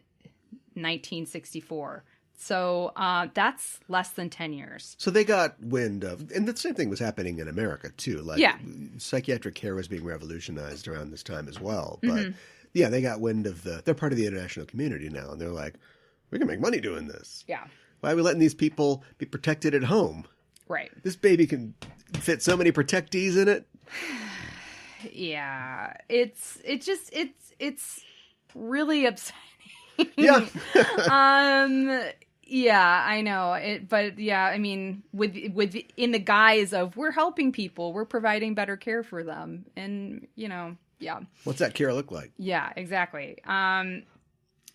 1964. So that's less than 10 years. So they got wind of, and the same thing was happening in America too. Like, psychiatric care was being revolutionized around this time as well. But yeah, they got wind of they're part of the international community now, and they're like, we can make money doing this. Yeah. Why are we letting these people be protected at home? Right. This baby can fit so many protectees in it. Yeah, it's really upsetting. Yeah. Yeah, I know. But yeah, I mean, with in the guise of we're helping people, we're providing better care for them, and yeah. What's that care look like? Yeah, exactly.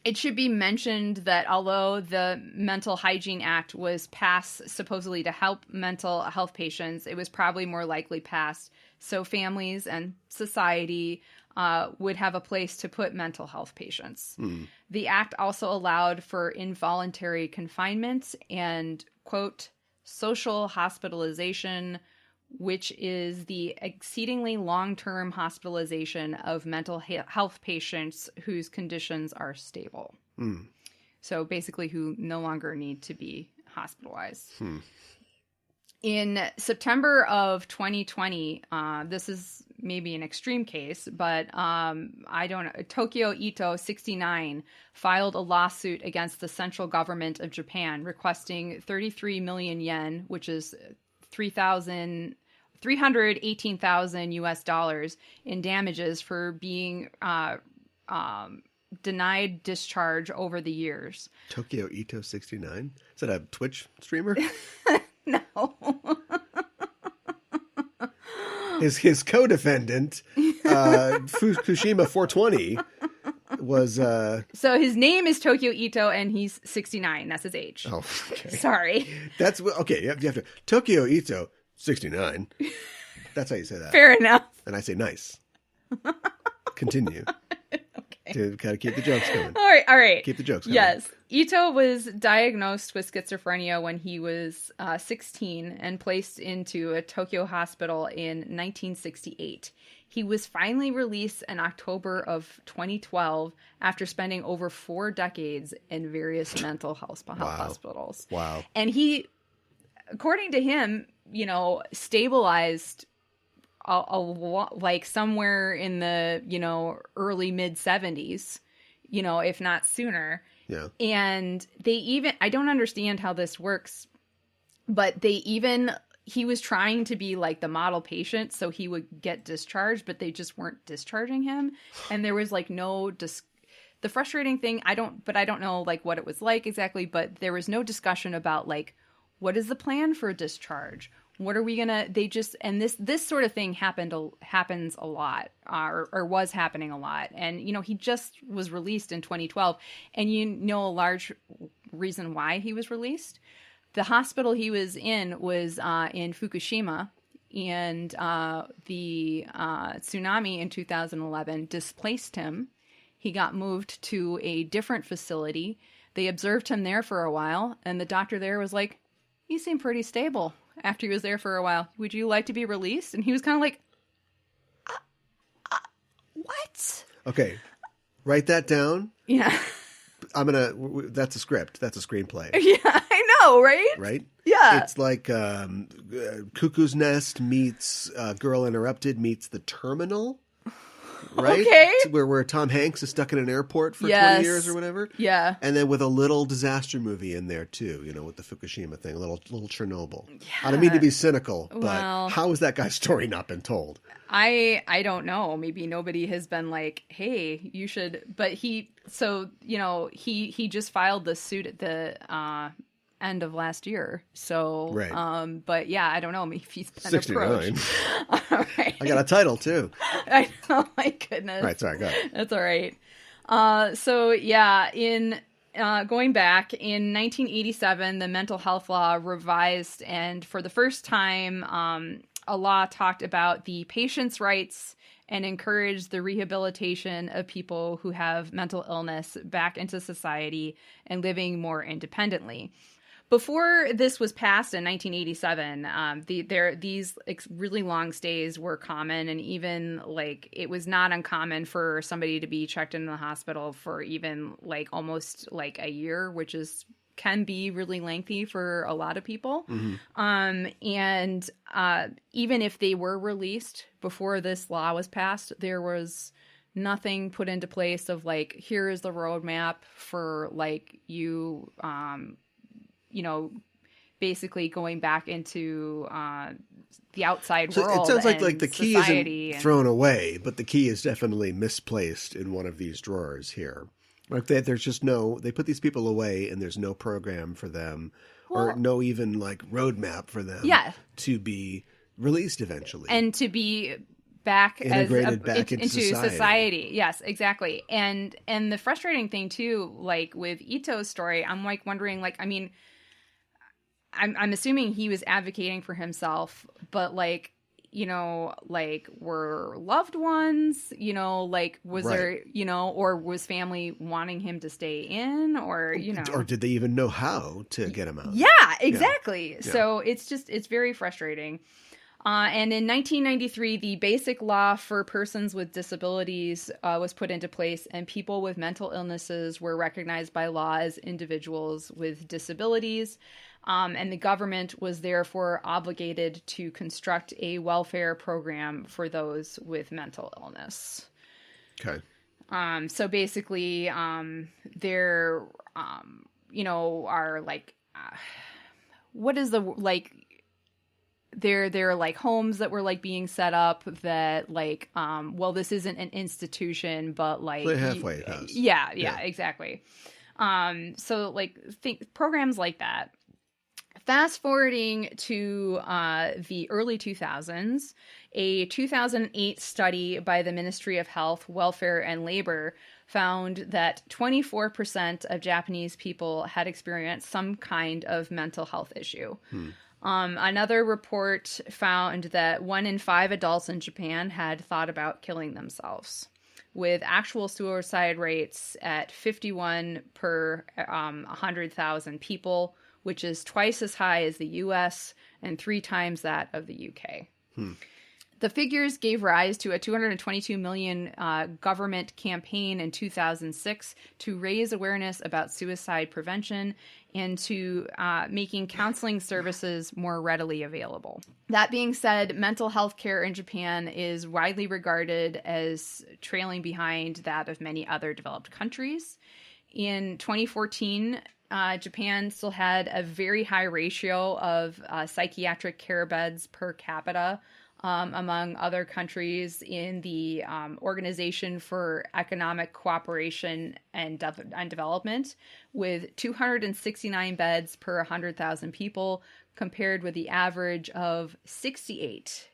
It should be mentioned that although the Mental Hygiene Act was passed supposedly to help mental health patients, it was probably more likely passed so families and society would have a place to put mental health patients. The act also allowed for involuntary confinement and, quote, social hospitalization, which is the exceedingly long-term hospitalization of mental health patients whose conditions are stable. So basically who no longer need to be hospitalized. In September of 2020, this is maybe an extreme case, but I don't know. Tokyo Ito, 69, filed a lawsuit against the central government of Japan requesting 33 million yen, which is $318,000 US in damages for being denied discharge over the years. Tokyo Ito 69? Is that a Twitch streamer? No. His co-defendant, Fukushima 420, was... So his name is Tokyo Ito, and he's 69. That's his age. Oh, okay. Sorry. That's... Okay, you have to... Tokyo Ito, 69. That's how you say that. Fair enough. And I say nice. Continue. To kind of keep the jokes coming. All right. Keep the jokes coming. Yes. Ito was diagnosed with schizophrenia when he was 16 and placed into a Tokyo hospital in 1968. He was finally released in October of 2012 after spending over 4 decades in various mental health hospitals. Wow. And he, according to him, stabilized a lot, like somewhere in the, early mid 70s, if not sooner. Yeah. And I don't understand how this works, but he was trying to be like the model patient so he would get discharged, but they just weren't discharging him. And there was like the frustrating thing, I don't know like what it was like exactly, but there was no discussion about like, what is the plan for discharge? What are we gonna? They just and this sort of thing happens a lot, or was happening a lot. And he just was released in 2012, and a large reason why he was released. The hospital he was in was in Fukushima, and the tsunami in 2011 displaced him. He got moved to a different facility. They observed him there for a while, and the doctor there was like, "You seem pretty stable." After he was there for a while, would you like to be released? And he was kind of like, what? Okay, write that down. Yeah. That's a script. That's a screenplay. Yeah, I know, right? Right? Yeah. It's like Cuckoo's Nest meets Girl Interrupted meets The Terminal. Right? Okay. Where Tom Hanks is stuck in an airport for 20 years or whatever. Yeah. And then with a little disaster movie in there too, with the Fukushima thing, a little Chernobyl. Yeah. I don't mean to be cynical, but how has that guy's story not been told? I don't know. Maybe nobody has been like, hey, you should. But he just filed the suit at the end of last year. So, right. But yeah, I don't know. Maybe he's been 69. approached. All right. I got a title too. I know, my goodness. Right, sorry, go ahead. That's all right. So yeah, in going back in 1987, the mental health law revised, and for the first time, a law talked about the patient's rights and encouraged the rehabilitation of people who have mental illness back into society and living more independently. Before this was passed in 1987, these really long stays were common, and even like it was not uncommon for somebody to be checked into the hospital for even like almost like a year, which can be really lengthy for a lot of people. Mm-hmm. And even if they were released before this law was passed, there was nothing put into place of like, here is the roadmap for like you, basically going back into the outside world. It sounds like the key isn't thrown away, but the key is definitely misplaced in one of these drawers here. Like there's just they put these people away and there's no program for them or no even like roadmap for them to be released eventually. And to be integrated back into society. Yes, exactly. And the frustrating thing too, like with Ito's story, I'm like wondering, like, I mean, I'm assuming he was advocating for himself, but like, like were loved ones, like was there, or was family wanting him to stay in or, or did they even know how to get him out? Yeah, exactly. Yeah. So it's very frustrating. And in 1993, the basic law for persons with disabilities was put into place, and people with mental illnesses were recognized by law as individuals with disabilities. And the government was therefore obligated to construct a welfare program for those with mental illness. Okay. So basically, there, are like, what is the like? There are like homes that were like being set up that like, this isn't an institution, but like halfway house. Yeah, exactly. So like programs like that. Fast forwarding to the early 2000s, a 2008 study by the Ministry of Health, Welfare, and Labor found that 24% of Japanese people had experienced some kind of mental health issue. Another report found that 1 in 5 adults in Japan had thought about killing themselves, with actual suicide rates at 51 per 100,000 people, which is twice as high as the U.S. and 3 times that of the UK. The figures gave rise to a $222 million government campaign in 2006 to raise awareness about suicide prevention and to making counseling services more readily available. That being said, mental health care in Japan is widely regarded as trailing behind that of many other developed countries. In 2014, Japan still had a very high ratio of psychiatric care beds per capita, among other countries in the Organization for Economic Cooperation and Development, with 269 beds per 100,000 people, compared with the average of 68.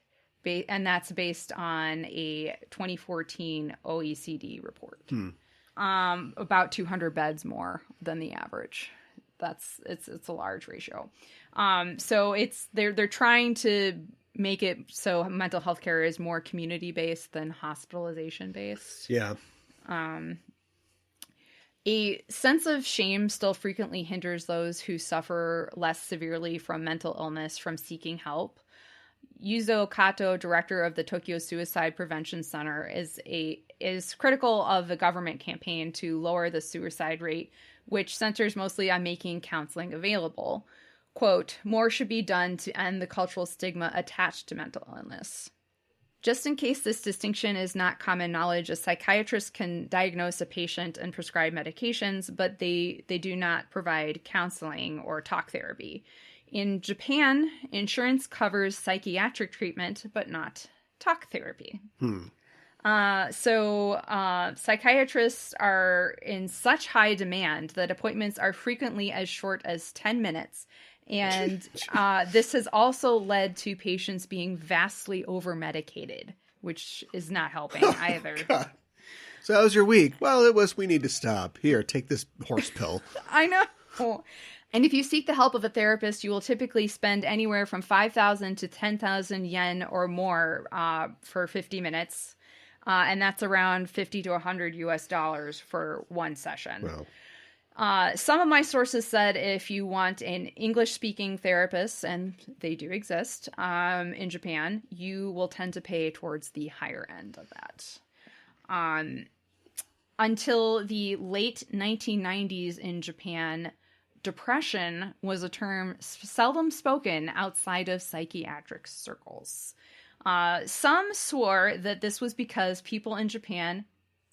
And that's based on a 2014 OECD report. About 200 beds more than the average. It's a large ratio. So they're trying to make it so mental health care is more community based than hospitalization based. Yeah. A sense of shame still frequently hinders those who suffer less severely from mental illness from seeking help. Yuzo Kato, director of the Tokyo Suicide Prevention Center, is critical of the government campaign to lower the suicide rate, which centers mostly on making counseling available. Quote, "More should be done to end the cultural stigma attached to mental illness." Just in case this distinction is not common knowledge, a psychiatrist can diagnose a patient and prescribe medications, but they do not provide counseling or talk therapy. In Japan, insurance covers psychiatric treatment, but not talk therapy. So psychiatrists are in such high demand that appointments are frequently as short as 10 minutes. And this has also led to patients being vastly over-medicated, which is not helping either. God. So how was your week? Well, we need to stop. Here, take this horse pill. I know. And if you seek the help of a therapist, you will typically spend anywhere from 5,000 to 10,000 yen or more for 50 minutes. And that's around $50 to $100 for one session. Wow. Some of my sources said if you want an English-speaking therapist, and they do exist in Japan, you will tend to pay towards the higher end of that. Until the late 1990s in Japan, depression was a term seldom spoken outside of psychiatric circles. Some swore that this was because people in Japan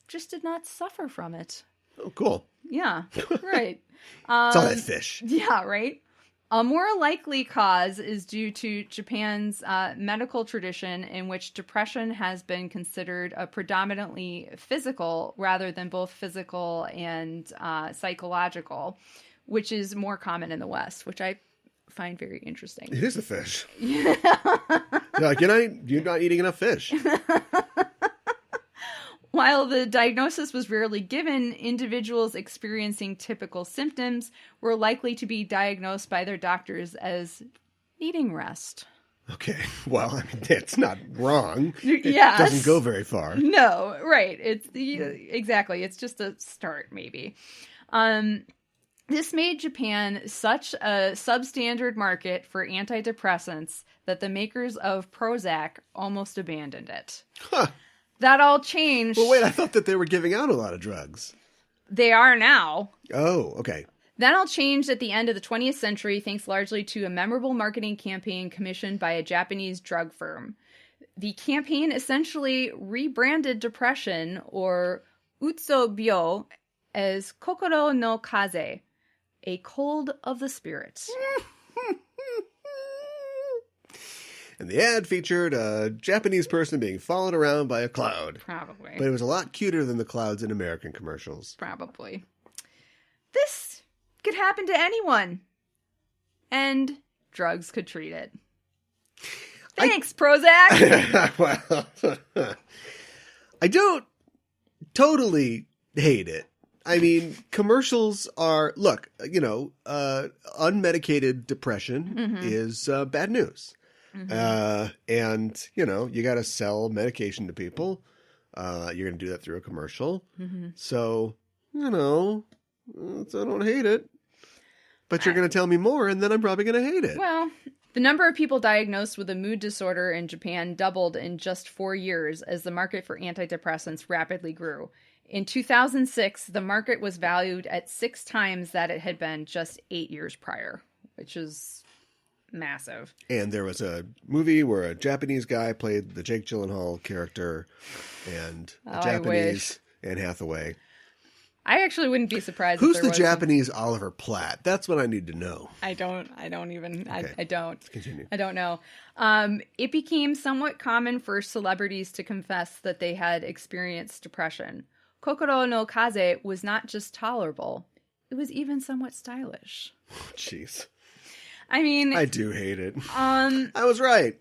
just did not suffer from it. Oh, cool. Yeah, right. It's all that fish. Yeah, right. A more likely cause is due to Japan's medical tradition, in which depression has been considered a predominantly physical rather than both physical and psychological, which is more common in the West, which I find very interesting. It is a fish. Yeah. Like, you're not eating enough fish. While the diagnosis was rarely given, individuals experiencing typical symptoms were likely to be diagnosed by their doctors as needing rest. Okay. Well, I mean, that's not wrong. It doesn't go very far. No, right. Exactly. It's just a start, maybe. This made Japan such a substandard market for antidepressants that the makers of Prozac almost abandoned it. Huh. That all changed. Well, wait, I thought that they were giving out a lot of drugs. They are now. Oh, okay. That all changed at the end of the 20th century, thanks largely to a memorable marketing campaign commissioned by a Japanese drug firm. The campaign essentially rebranded depression, or utsobyo, as kokoro-no-kaze, a cold of the spirit. And the ad featured a Japanese person being followed around by a cloud. Probably. But it was a lot cuter than the clouds in American commercials. Probably. This could happen to anyone. And drugs could treat it. Thanks, Prozac! Well, I don't totally hate it. I mean, commercials are, look, unmedicated depression is bad news. And, you got to sell medication to people. You're going to do that through a commercial. So, so I don't hate it. But you're going to tell me more, and then I'm probably going to hate it. Well, the number of people diagnosed with a mood disorder in Japan doubled in just 4 years as the market for antidepressants rapidly grew. In 2006, the market was valued at 6 times that it had been just 8 years prior, which is massive. And there was a movie where a Japanese guy played the Jake Gyllenhaal character, and a Japanese Anne Hathaway. I actually wouldn't be surprised. Who's if the there was Japanese Oliver Platt? That's what I need to know. I don't even. Okay. I don't. Continue. I don't know. It became somewhat common for celebrities to confess that they had experienced depression. Kokoro-no-kaze was not just tolerable; it was even somewhat stylish. Jeez. I mean, I do hate it. I was right.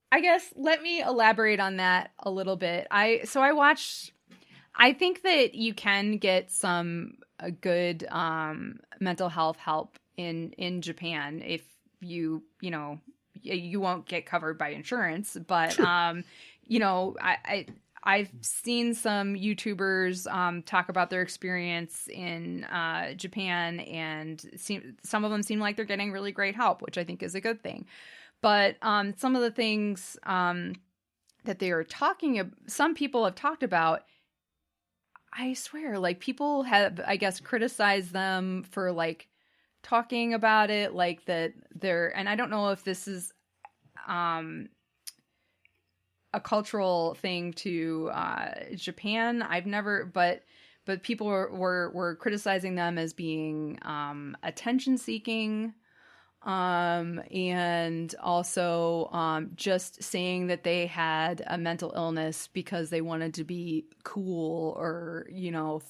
I guess let me elaborate on that a little bit. I watched. I think that you can get some good mental health help in Japan if you won't get covered by insurance, but I've seen some YouTubers talk about their experience in Japan, and some of them seem like they're getting really great help, which I think is a good thing. But some of the things that they are some people have talked about, I swear, like, people have, I guess, criticized them for, like, talking about it, like, that they're, and I don't know if this is a cultural thing to Japan. I've never, but people were criticizing them as being attention seeking, and also just saying that they had a mental illness because they wanted to be cool or,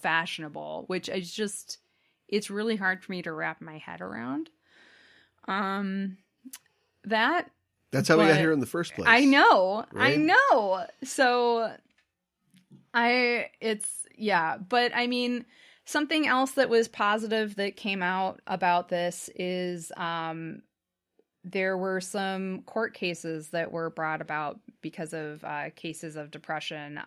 fashionable, which is just, it's really hard for me to wrap my head around. That's how we got here in the first place. I know. Right? I know. So but I mean, something else that was positive that came out about this is there were some court cases that were brought about because of cases of depression.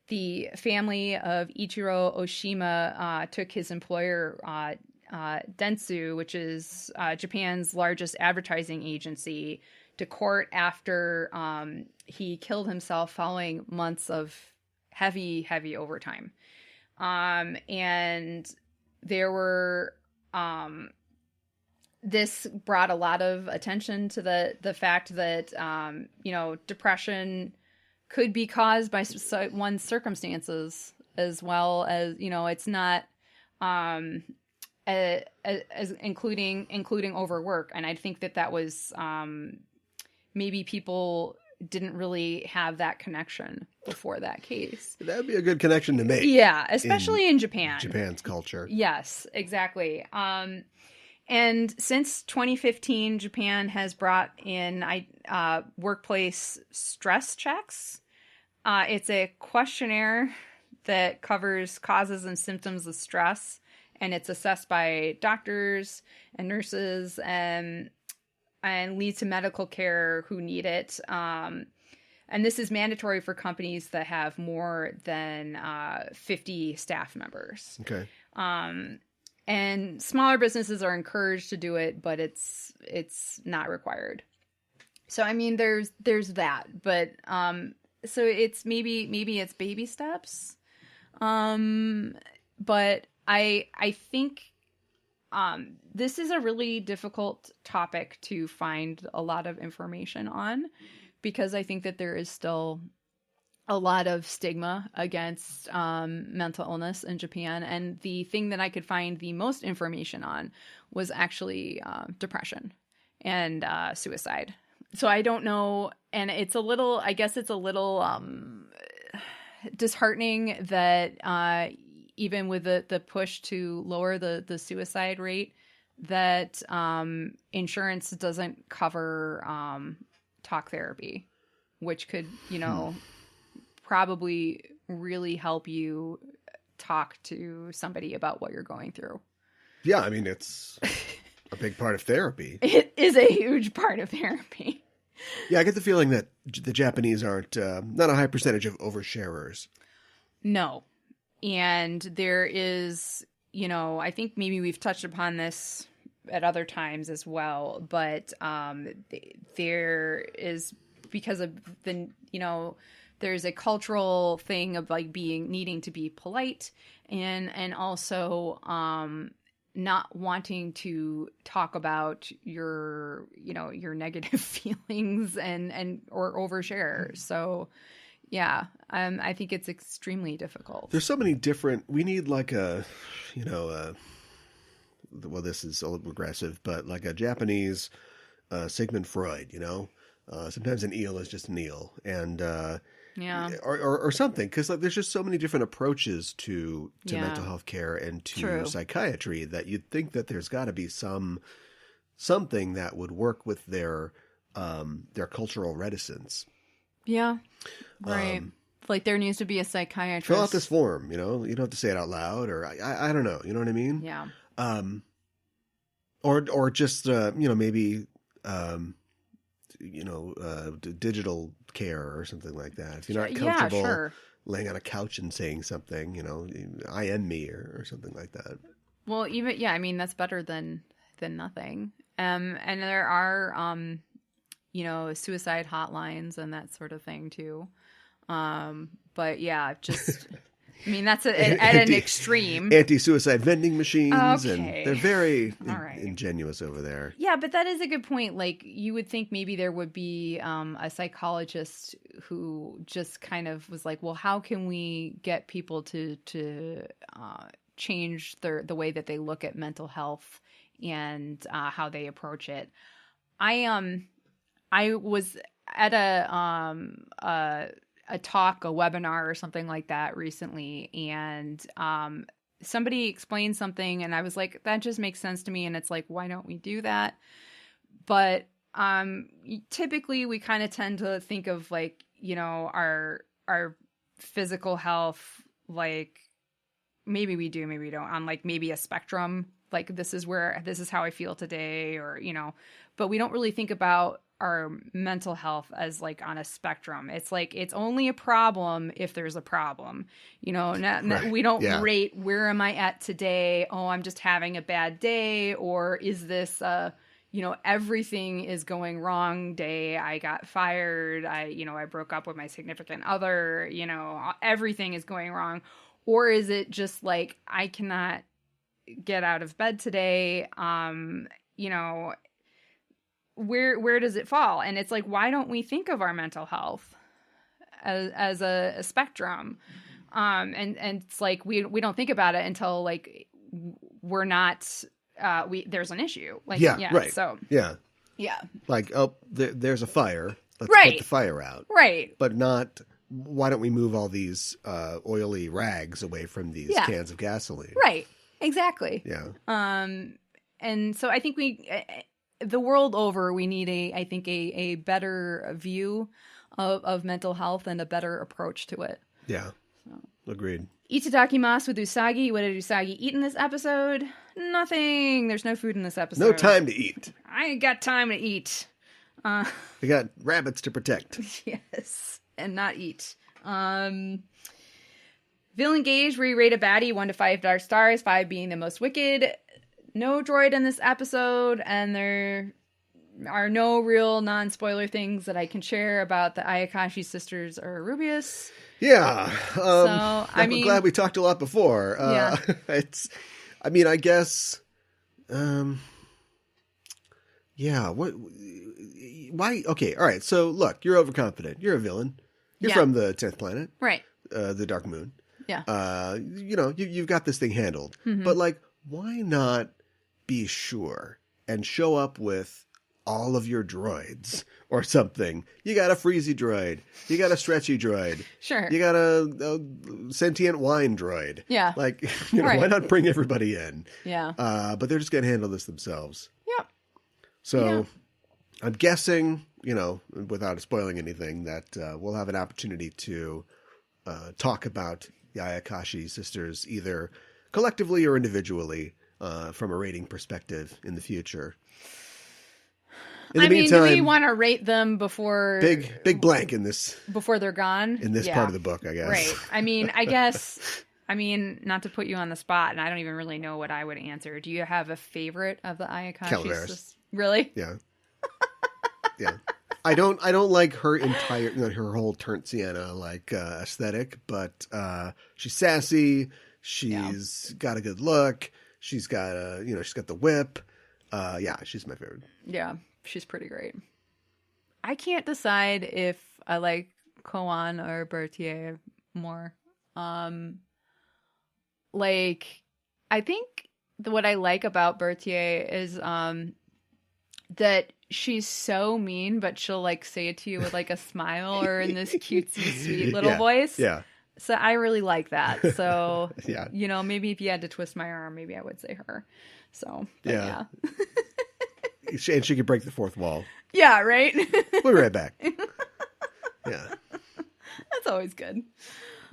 The family of Ichiro Oshima took his employer, Dentsu, which is Japan's largest advertising agency, to court after he killed himself following months of heavy overtime. And there were, this brought a lot of attention to the fact that, depression could be caused by one's circumstances, as well as, it's not, as including overwork. And I think that was, maybe people didn't really have that connection before that case. That would be a good connection to make. Yeah, especially in Japan. Japan's culture. Yes, exactly. And since 2015, Japan has brought in workplace stress checks. It's a questionnaire that covers causes and symptoms of stress, and it's assessed by doctors and nurses and leads to medical care who need it. And this is mandatory for companies that have more than 50 staff members. Okay. And smaller businesses are encouraged to do it, but it's not required. So I mean, there's that, but so it's maybe it's baby steps. But I think this is a really difficult topic to find a lot of information on, because I think that there is still a lot of stigma against mental illness in Japan. And the thing that I could find the most information on was actually depression and suicide. So I don't know. And it's a little disheartening that even with the push to lower the suicide rate, that insurance doesn't cover talk therapy, which could, probably really help you talk to somebody about what you're going through. Yeah, I mean, it's a big part of therapy. It is a huge part of therapy. Yeah, I get the feeling that the Japanese aren't not a high percentage of oversharers. No. And there is, I think maybe we've touched upon this at other times as well, but there is, because of the, there's a cultural thing of like needing to be polite and also not wanting to talk about your negative feelings and or overshare. So, Yeah. I think it's extremely difficult. There's so many different. We need like a, well, this is a little regressive, but like a Japanese Sigmund Freud. Sometimes an eel is just an eel, and Yeah. or something, because like there's just so many different approaches to Yeah. mental health care and to True. psychiatry that you'd think that there's got to be something that would work with their cultural reticence. Yeah. Right. Like there needs to be a psychiatrist. Fill out this form, you don't have to say it out loud, or I don't know, you know what I mean? Yeah. Or just maybe digital care or something like that. If you're not comfortable sure. laying on a couch and saying something, I am me or something like that. Well, even that's better than nothing. And there are suicide hotlines and that sort of thing too. But yeah, just that's at an extreme. Anti-suicide vending machines, Okay. and they're very right. ingenuous over there. Yeah, but that is a good point. Like, you would think maybe there would be a psychologist who just kind of was like, well, how can we get people to change the way that they look at mental health and how they approach it. I was at a talk, a webinar or something like that recently, and somebody explained something and I was like, that just makes sense to me, and it's like, why don't we do that? But typically we kind of tend to think of like, our physical health, like maybe we do, maybe we don't, on like maybe a spectrum, like this is how I feel today, or but we don't really think about our mental health as like on a spectrum. It's like, it's only a problem if there's a problem, Right. We don't Yeah. rate, where am I at today? Oh, I'm just having a bad day. Or is this, everything is going wrong day. I got fired. I broke up with my significant other, everything is going wrong. Or is it just like, I cannot get out of bed today? Where does it fall? And it's like, why don't we think of our mental health as a spectrum? And it's like, we don't think about it until like we're not, there's an issue. Like, Yeah, right. So Yeah. yeah. Like, there's a fire. Let's Right. put the fire out. Right. But not, why don't we move all these oily rags away from these Yeah. cans of gasoline? Right. Exactly. Yeah. And so I think the world over, we need a better view of mental health and a better approach to it. Yeah. Agreed. Itadakimasu with Usagi. What did Usagi eat in this episode? Nothing. There's no food in this episode. No time to eat. I ain't got time to eat. We got rabbits to protect. Yes. And not eat. Villain Gauge, where you rate a baddie 1 to 5 dark stars, 5 being the most wicked. No droid in this episode, and there are no real non-spoiler things that I can share about the Ayakashi sisters or Rubius. Yeah. I'm glad we talked a lot before. Yeah. I guess, yeah. Why? Okay. All right. So look, you're overconfident. You're a villain. You're Yeah. from the 10th planet. Right. The Dark Moon. Yeah. You've got this thing handled. Mhm. But like, why not be sure and show up with all of your droids or something? You got a freezy droid. You got a stretchy droid. Sure. You got a sentient wine droid. Yeah. Like, Right. why not bring everybody in? Yeah. But they're just going to handle this themselves. Yep. So Yeah. I'm guessing, without spoiling anything, that we'll have an opportunity to talk about the Ayakashi sisters either collectively or individually from a rating perspective in the future. In the meantime, do we want to rate them before big blank in this before they're gone? in this Yeah. part of the book, I guess. Right. I guess, not to put you on the spot, and I don't even really know what I would answer. Do you have a favorite of the Ayakashi? Calaveras. Really? Yeah. Yeah. I don't like her entire, her whole turnt Sienna aesthetic, but she's sassy. She's got a good look. She's got she's got the whip. Yeah, she's my favorite. Yeah, she's pretty great. I can't decide if I like Koan or Berthier more. Like, I think what I like about Berthier is that she's so mean, but she'll like say it to you with like a smile or in this cutesy sweet little voice. Yeah. So I really like that. So, Yeah. you know, maybe if you had to twist my arm, maybe I would say her. So, yeah. And she could break the fourth wall. Yeah, right? We'll be right back. Yeah. That's always good.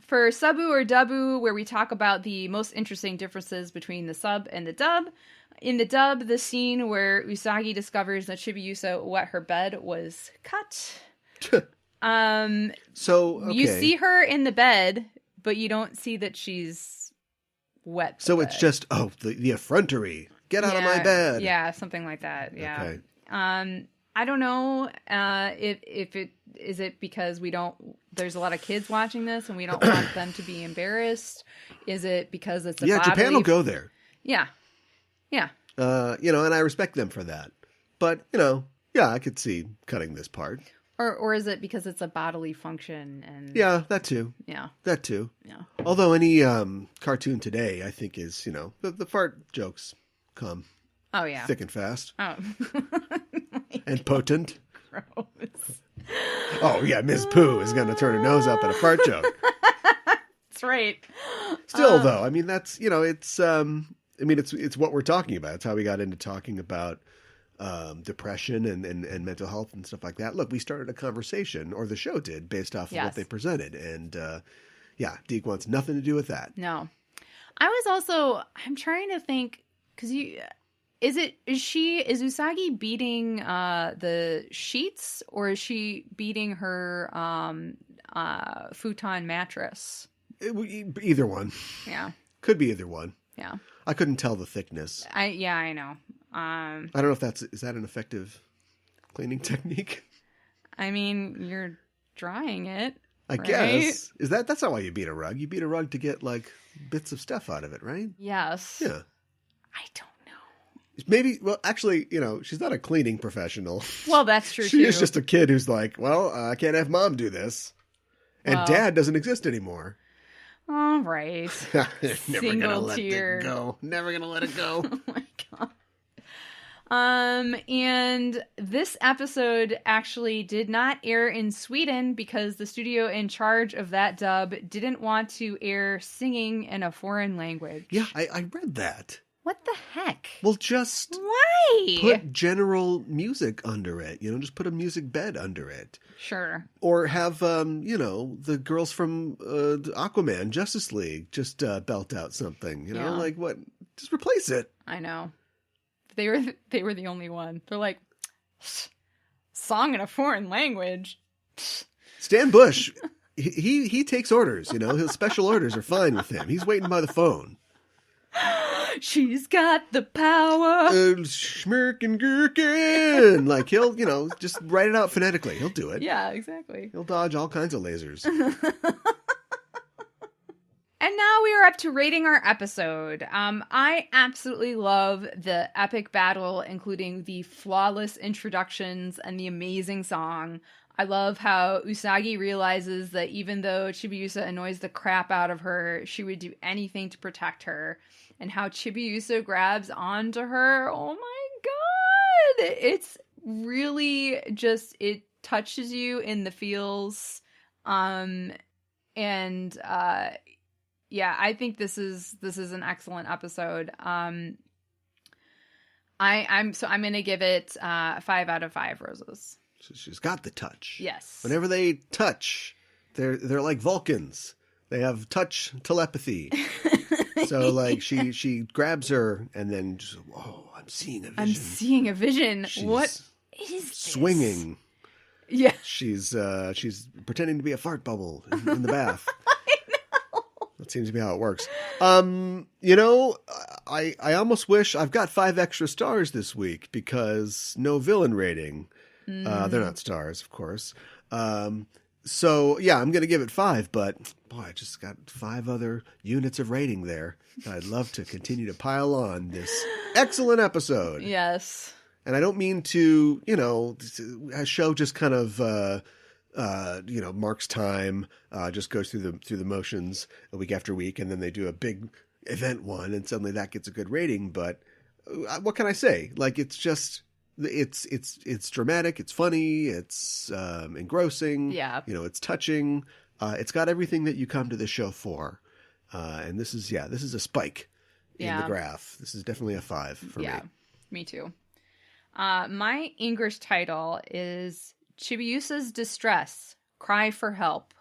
For Sabu or Dabu, where we talk about the most interesting differences between the sub and the dub. In the dub, the scene where Usagi discovers that Chibi-Usa wet her bed was cut. So, okay. You see her in the bed, but you don't see that she's wet. So it's just, the effrontery. Get out of my bed. Yeah, something like that. Yeah. Okay. I don't know if it is it because there's a lot of kids watching this and we don't want them to be embarrassed. Is it because it's a Japan will go there. Yeah. Yeah. And I respect them for that. But, I could see cutting this part. Or is it because it's a bodily function and yeah, that too. Yeah. That too. Yeah. Although any cartoon today, I think is, the fart jokes come. Oh yeah. Thick and fast. Oh. And potent. Gross. Oh yeah, Ms. Pooh is going to turn her nose up at a fart joke. That's right. Still though, I mean that's, it's it's what we're talking about. It's how we got into talking about depression and mental health and stuff like that. Look, we started a conversation, or the show did, based off of what they presented. And Deke wants nothing to do with that. No. I'm trying to think, because is Usagi beating the sheets, or is she beating her futon mattress? Either one. Yeah. Could be either one. Yeah. I couldn't tell the thickness. I know. I don't know if is that an effective cleaning technique? I mean, you're drying it. I guess. That's not why you beat a rug. You beat a rug to get like bits of stuff out of it, right? Yes. Yeah. I don't know. Maybe, well, actually, she's not a cleaning professional. Well, that's true, She is just a kid who's like, well, I can't have mom do this. And dad doesn't exist anymore. All right. Never gonna let it go. Never gonna let it go. Oh my god. And this episode actually did not air in Sweden because the studio in charge of that dub didn't want to air singing in a foreign language. Yeah, I read that. What the heck? Well, just why? Put general music under it. Just put a music bed under it. Sure. Or have, the girls from Aquaman, Justice League, just belt out something. Like what? Just replace it. I know. They were the only one. They're like, song in a foreign language. Stan Bush, he takes orders. His special orders are fine with him. He's waiting by the phone. She's got the power. Schmirkin Gherkin. Like he'll, just write it out phonetically. He'll do it. Yeah, exactly. He'll dodge all kinds of lasers. And now we are up to rating our episode. I absolutely love the epic battle, including the flawless introductions and the amazing song. I love how Usagi realizes that even though Chibi-Usa annoys the crap out of her, she would do anything to protect her. And how Chibi-Usa grabs onto her. Oh my god! It's really just, it touches you in the feels. Yeah, I think this is an excellent episode. I'm gonna give it 5 out of 5 roses. So she's got the touch. Yes. Whenever they touch, they're like Vulcans. They have touch telepathy. So like she grabs her and then just, whoa, I'm seeing a vision. I'm seeing a vision. She's what is this? Swinging. Yeah. She's pretending to be a fart bubble in the bath. That seems to be how it works. I almost wish I've got 5 extra stars this week because no villain rating. They're not stars, of course. So yeah, I'm going to give it 5, but boy, I just got 5 other units of rating there. I'd love to continue to pile on this excellent episode. Yes. And I don't mean to, a show just kind of, marks time, just goes through the motions a week after week, and then they do a big event one, and suddenly that gets a good rating. But what can I say? Like, it's just it's dramatic, it's funny, it's engrossing. Yeah. It's touching. It's got everything that you come to the show for. And this is a spike in the graph. This is definitely a 5 for me. Yeah, me too. My English title is Chibi-Usa's Distress, Cry for Help.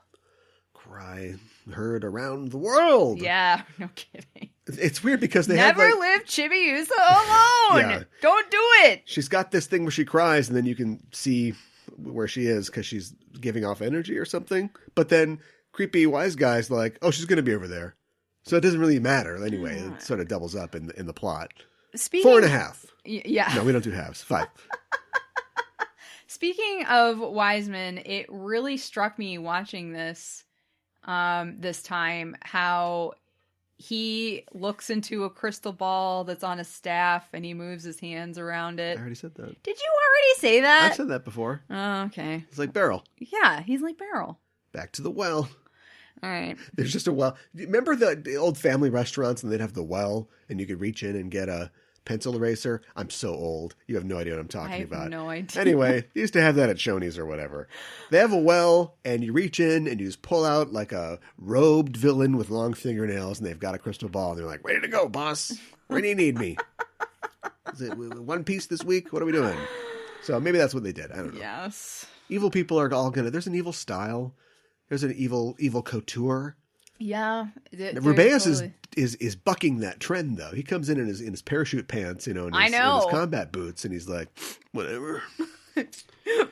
Cry heard around the world. Yeah, no kidding. It's weird because they never have leave Chibi-Usa alone. Yeah. Don't do it. She's got this thing where she cries, and then you can see where she is because she's giving off energy or something. But then creepy wise guy's like, oh, she's going to be over there. So it doesn't really matter anyway. It sort of doubles up in the plot. 4.5. Yeah. No, we don't do halves. 5. Speaking of Wiseman, it really struck me watching this time how he looks into a crystal ball that's on a staff and he moves his hands around it. I already said that. Did you already say that? I've said that before. Oh, okay. It's like Beryl. Yeah, he's like Beryl. Back to the well. All right. There's just a well. Remember the old family restaurants and they'd have the well and you could reach in and get a pencil eraser? I'm so old. You have no idea what I'm talking about. I have no idea. Anyway, they used to have that at Shoney's or whatever. They have a well and you reach in and you just pull out like a robed villain with long fingernails and they've got a crystal ball and they're like, ready to go, boss. Where do you need me? Is it One Piece this week? What are we doing? So maybe that's what they did. I don't know. Yes. Evil people are all gonna. There's an evil style. There's an evil couture. Yeah. Rubeus is bucking that trend though. He comes in his parachute pants, and in his combat boots, and he's like, whatever.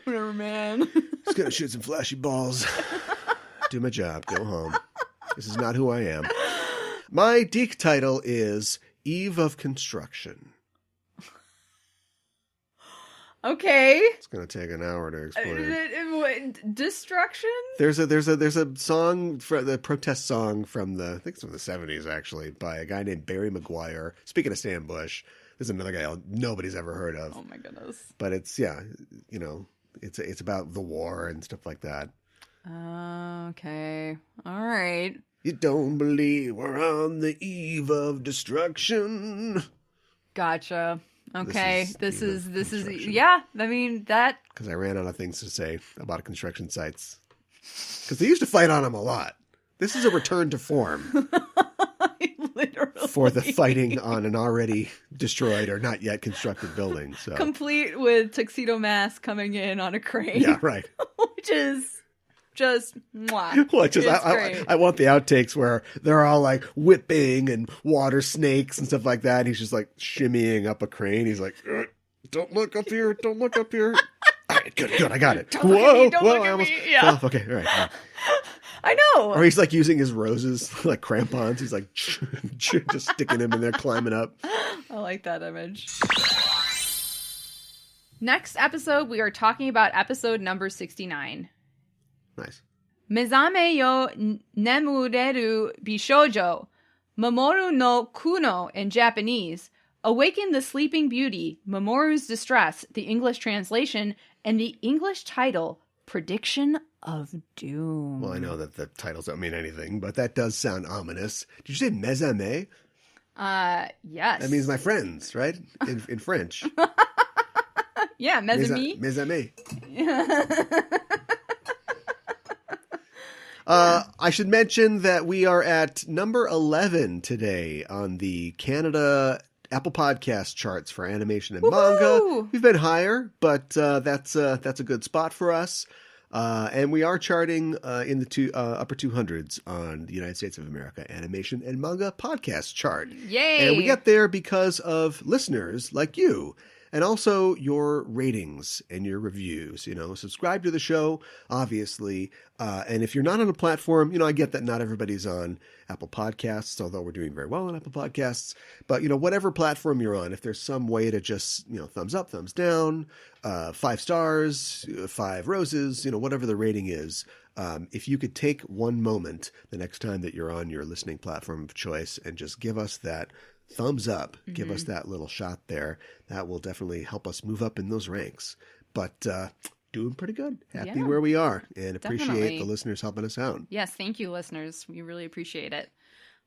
Whatever, man. Just gonna shoot some flashy balls. Do my job. Go home. This is not who I am. My Deke title is Eve of Construction. Okay. It's gonna take an hour to explain. Destruction? There's a song, the protest song from I think it's from the 70s actually, by a guy named Barry McGuire. Speaking of Sam Bush, there's another guy nobody's ever heard of. Oh my goodness. But it's it's about the war and stuff like that. Okay. All right. You don't believe we're on the eve of destruction. Gotcha. Okay, this is yeah. I mean that because I ran out of things to say about construction sites because they used to fight on them a lot. This is a return to form, literally, for the fighting on an already destroyed or not yet constructed building. So complete with tuxedo mask coming in on a crane. Yeah, right. Which is just mwah. Well, I want the outtakes where they're all like whipping and water snakes and stuff like that. And he's just like shimmying up a crane. He's like, don't look up here. Don't look up here. All right, good. I got it. Don't look at me. Yeah. Oh, okay. All right. Yeah. I know. Or he's like using his roses like crampons. He's like just sticking them in there, climbing up. I like that image. Next episode, we are talking about episode number 69. Nice. Mezame yo nemureru bishoujo, Mamoru no Kuno in Japanese, Awaken the Sleeping Beauty, Mamoru's Distress, the English translation, and the English title, Prediction of Doom. Well, I know that the titles don't mean anything, but that does sound ominous. Did you say mezame? Yes. That means my friends, right? In French. Yeah, mezame. Mezame. I should mention that we are at number 11 today on the Canada Apple Podcast charts for animation and manga. We've been higher, but that's a good spot for us. And we are charting in the upper 200s on the United States of America Animation and Manga Podcast chart. Yay! And we get there because of listeners like you. And also your ratings and your reviews, subscribe to the show, obviously. And if you're not on a platform, I get that not everybody's on Apple Podcasts, although we're doing very well on Apple Podcasts. But, whatever platform you're on, if there's some way to just, thumbs up, thumbs down, 5 stars, 5 roses, whatever the rating is. If you could take one moment the next time that you're on your listening platform of choice and just give us that thumbs up, give us that little shot there. That will definitely help us move up in those ranks. But doing pretty good. Happy Yeah. where we are, and appreciate Definitely. the listeners helping us out. Yes, thank you, listeners. We really appreciate it.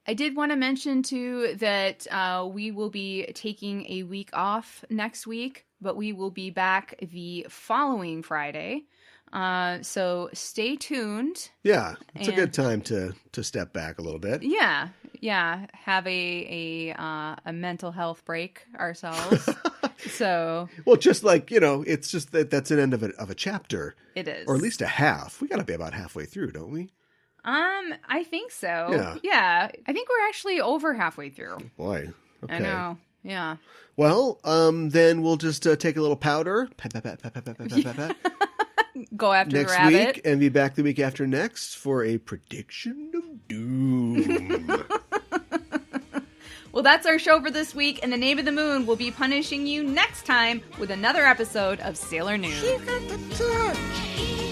I did want to mention, too, that we will be taking a week off next week, but we will be back the following Friday. So stay tuned. Yeah, it's a good time to step back a little bit. Yeah, have a mental health break ourselves. So well, just like, it's just that's an end of a chapter. it is, or at least a half. We got to be about halfway through, don't we? I think so. Yeah. I think we're actually over halfway through. Boy, okay. I know. Yeah. Well, then we'll just take a little powder, pat, pat, pat, pat, pat, pat, pat, pat, pat, Go after next the rabbit. week, and be back the week after next for a prediction of doom. Well, that's our show for this week, and the Name of the Moon will be punishing you next time with another episode of Sailor Noob. She got the touch.